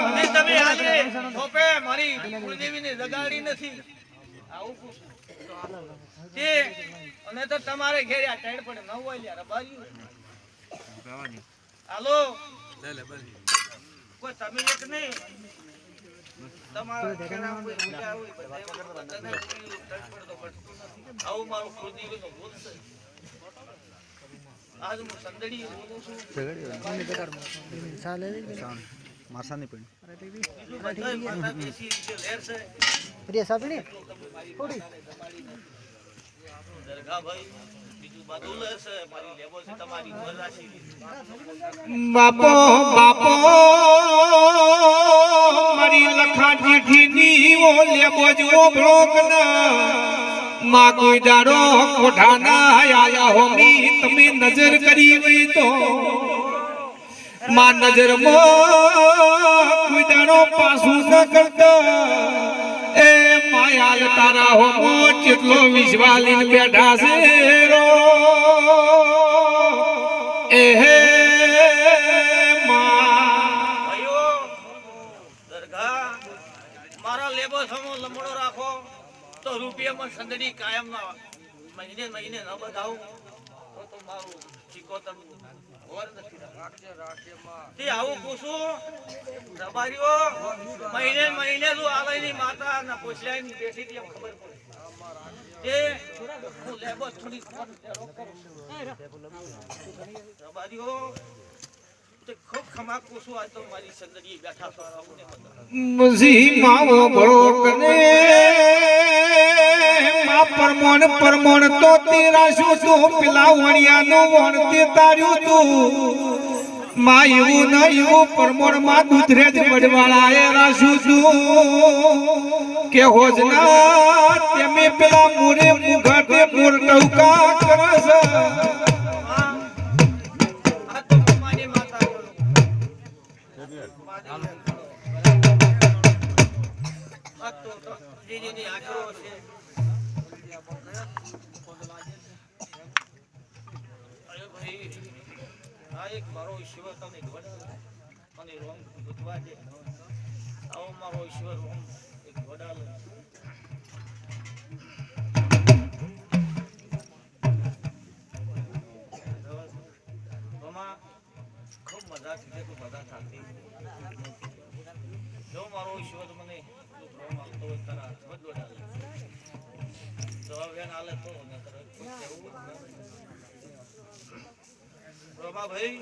અને તમે આજે થોપે મારી કુળદેવીને જગાડી નથી આવું પૂછો તે અને તો તમારે ઘેર આ ટાઈડ પડે ન હોય યાર રબારીઓ હાલો કોઈ તમે એક નહીં તમારા ઘેરા કોઈ બીજા હોય બધાને ટાઈડ પડતો પડતું નથી. આવું મારું કુળદેવીનો ભૂલ છે. આજ હું સંદડી બોલું છું બીજું બધાય માતા દેશી રીતે લેર છે. દરગાહ ભાઈ બીજું બધું લેર છે. મારી લેબો છે તમારી ઘર રાશિ બાપો બાપો મારી લખા જેઠીની ઓ લેબો જો બ્લોકના માં કોઈ દાડો કોઠાના આયા હોમી તમે નજર કરી વઈ તો માં નજરમાં કોઈ દાડો પાછું ન કરતા એ માયાલ તારા હોમો કેટલો વિશ્વાલીન બેઠા છે રો એ હે ભાઈઓ દરગાહ મારા લેબો સમો લમડો રાખો તો રૂપિયામાં સંદડી કાયમ ના મહિને મહિને ન બધાવું તો મારું ચીકોતર ઓર નથી તે આવું પૂછું રબારીઓ મહિને મહિને જો આલયની માતા ના પોછલાની બેઠી હતી એમ ખબર પડે એ હું લેબો થોડી રબારીઓ તે ખૂબ ખમા પૂછું આજ તો મારી સંદડી બેઠા છો આવું મુઝી માવો ભળોકને મા પરમોણ પરમોણ તો તેરા શું તું પેલા વણિયાનો વણ તે તાર્યું તું માં એવું ન એવું પરમોણ માં દૂધરે જ વડવાળા એ રાશું તું કે હોજના તેમે પેલા મોરે મુઘાટે મોર ટવકા કરસ આ તો મારી માતા આ તો જીજીની આંખો છે. અરે ભાઈ આ એક મારો ઈશ્વર તમને વડાલ અને રોમ ગુતવા દે આવો મારો ઈશ્વર રોમ એક વડાલ રોમા ખૂબ મજા થઈ તો બધા થતી જો મારો ઈશ્વર મને રોમ આવતો હોય તારા હાથમાં જ વડાલ તો હવે નાલે તો ન કરે એવું રોમા ભાઈ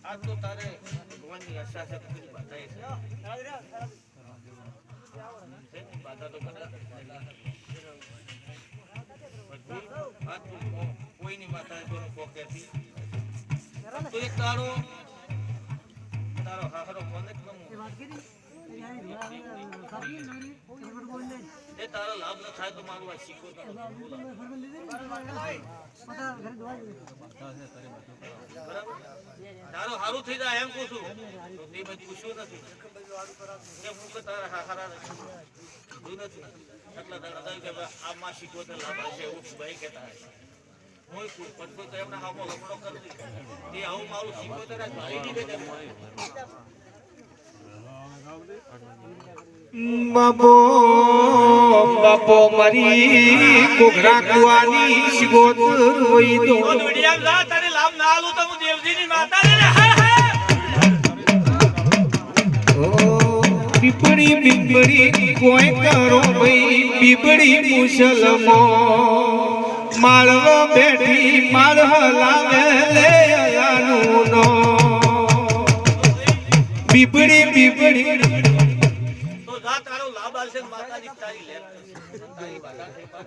આજ તો તારે ભગવાનની આશા છે કે બીજી બાધાએ છે. બાધા તો કરે આજ તું કોઈની માતા કોઈનું કોકે હતી તો એક તારો હાહરો મને જ એ તારો લાભ ન થાય તો મારું આ શીખો તારો હારું થઈ જાય એમ પૂછું તો તે બધું પૂછ્યું નથી કે હું કે તારા હારા જોયું નથી એટલા દાદા કે આ માં શીખો તો લાભ હશે એવું ભાઈ કહેતા હશે હું કોઈ તો એમના હાથમાં લમડો કરી દીધો તે આવું મારું શીખો તો ભાઈ નહીં બાપો બાપો મારી કોઘરા કુવાની શિગોત હોઈ તો દુનિયા જા તારે લાભ ના આલું તો હું દેવજીની માતા ને હર હર પીપળી પીપળી કોઈ કરો ભાઈ પીપળી મુસલમો માળવ બેઠી માળ હલાવે લે અલાનું નો પીપળી પીપળી તો જા તારો લાભ આલશે માતાજી તારી લેર તારી બાધા થઈ પાર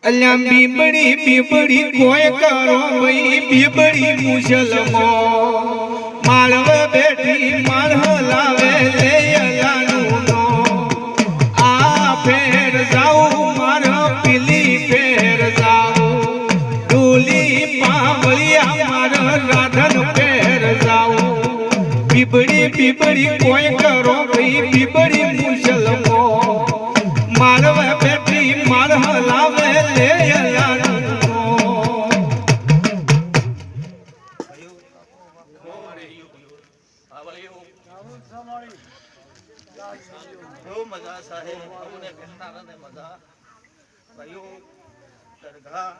અલ્યા બીબડી બીબડી કોઈ કરો ભાઈ બીબડી મુસલમો માળવ બેઠી માળ પીબડી કોઈ કરો ભાઈ પીબડી મુસલમો મારવે બેટરી માર હલાવે લે યલાનો બહુ મજા સાહેબ બહુને બેહનારાને મજા ભાઈઓ દરગાહ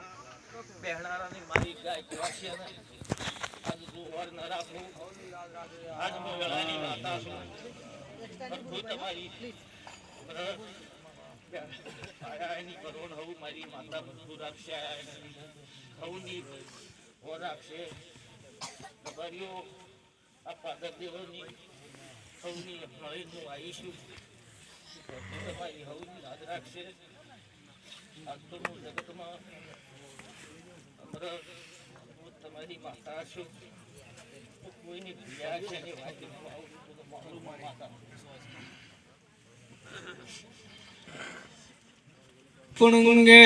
બેહનારાની મારી ગાય કેવા છે ને આજ જોવાર ન રાખું આજ હું વેળાની માતા છું બધું તમારી આયાની કરોડ હોવું મારી માતા બધું રાખશે હવની હો રાખશે ખબરીઓ આ પાદર દેવોની હવની મળીને આવીશું તમારી હવની યાદ રાખશે આજનું જગતમાં હું તમારી માતા છું કોઈની ક્રિયા છે એની વાત મારું માતા પુણગે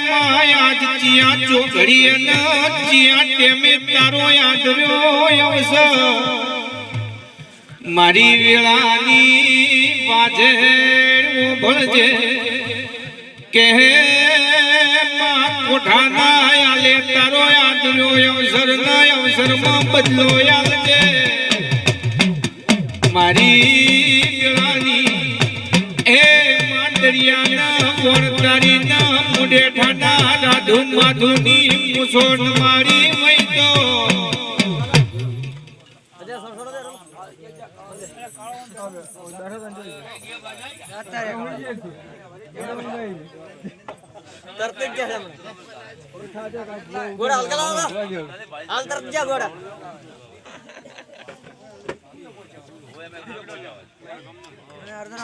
માયા ચિયા ચોઘડી ન ચિયા ટેમે તારો યાદ રહ્યો અવસર મારી વેળાની વાજે ભળજે કે માં કોઠાના આલે તારો યાદ રહ્યો અવસરમાં બદલો યાદે મારી વેળાની એ માંડરિયાના વણતારીના મુડેઠાના રાધુ માધુની મુસોન મારી વઈ તો તરત જ જશે ગોડા હલકા લાવો હાલ તરત જા ગોડા અર્ધન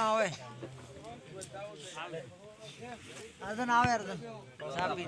આવે અર્ધન સાપી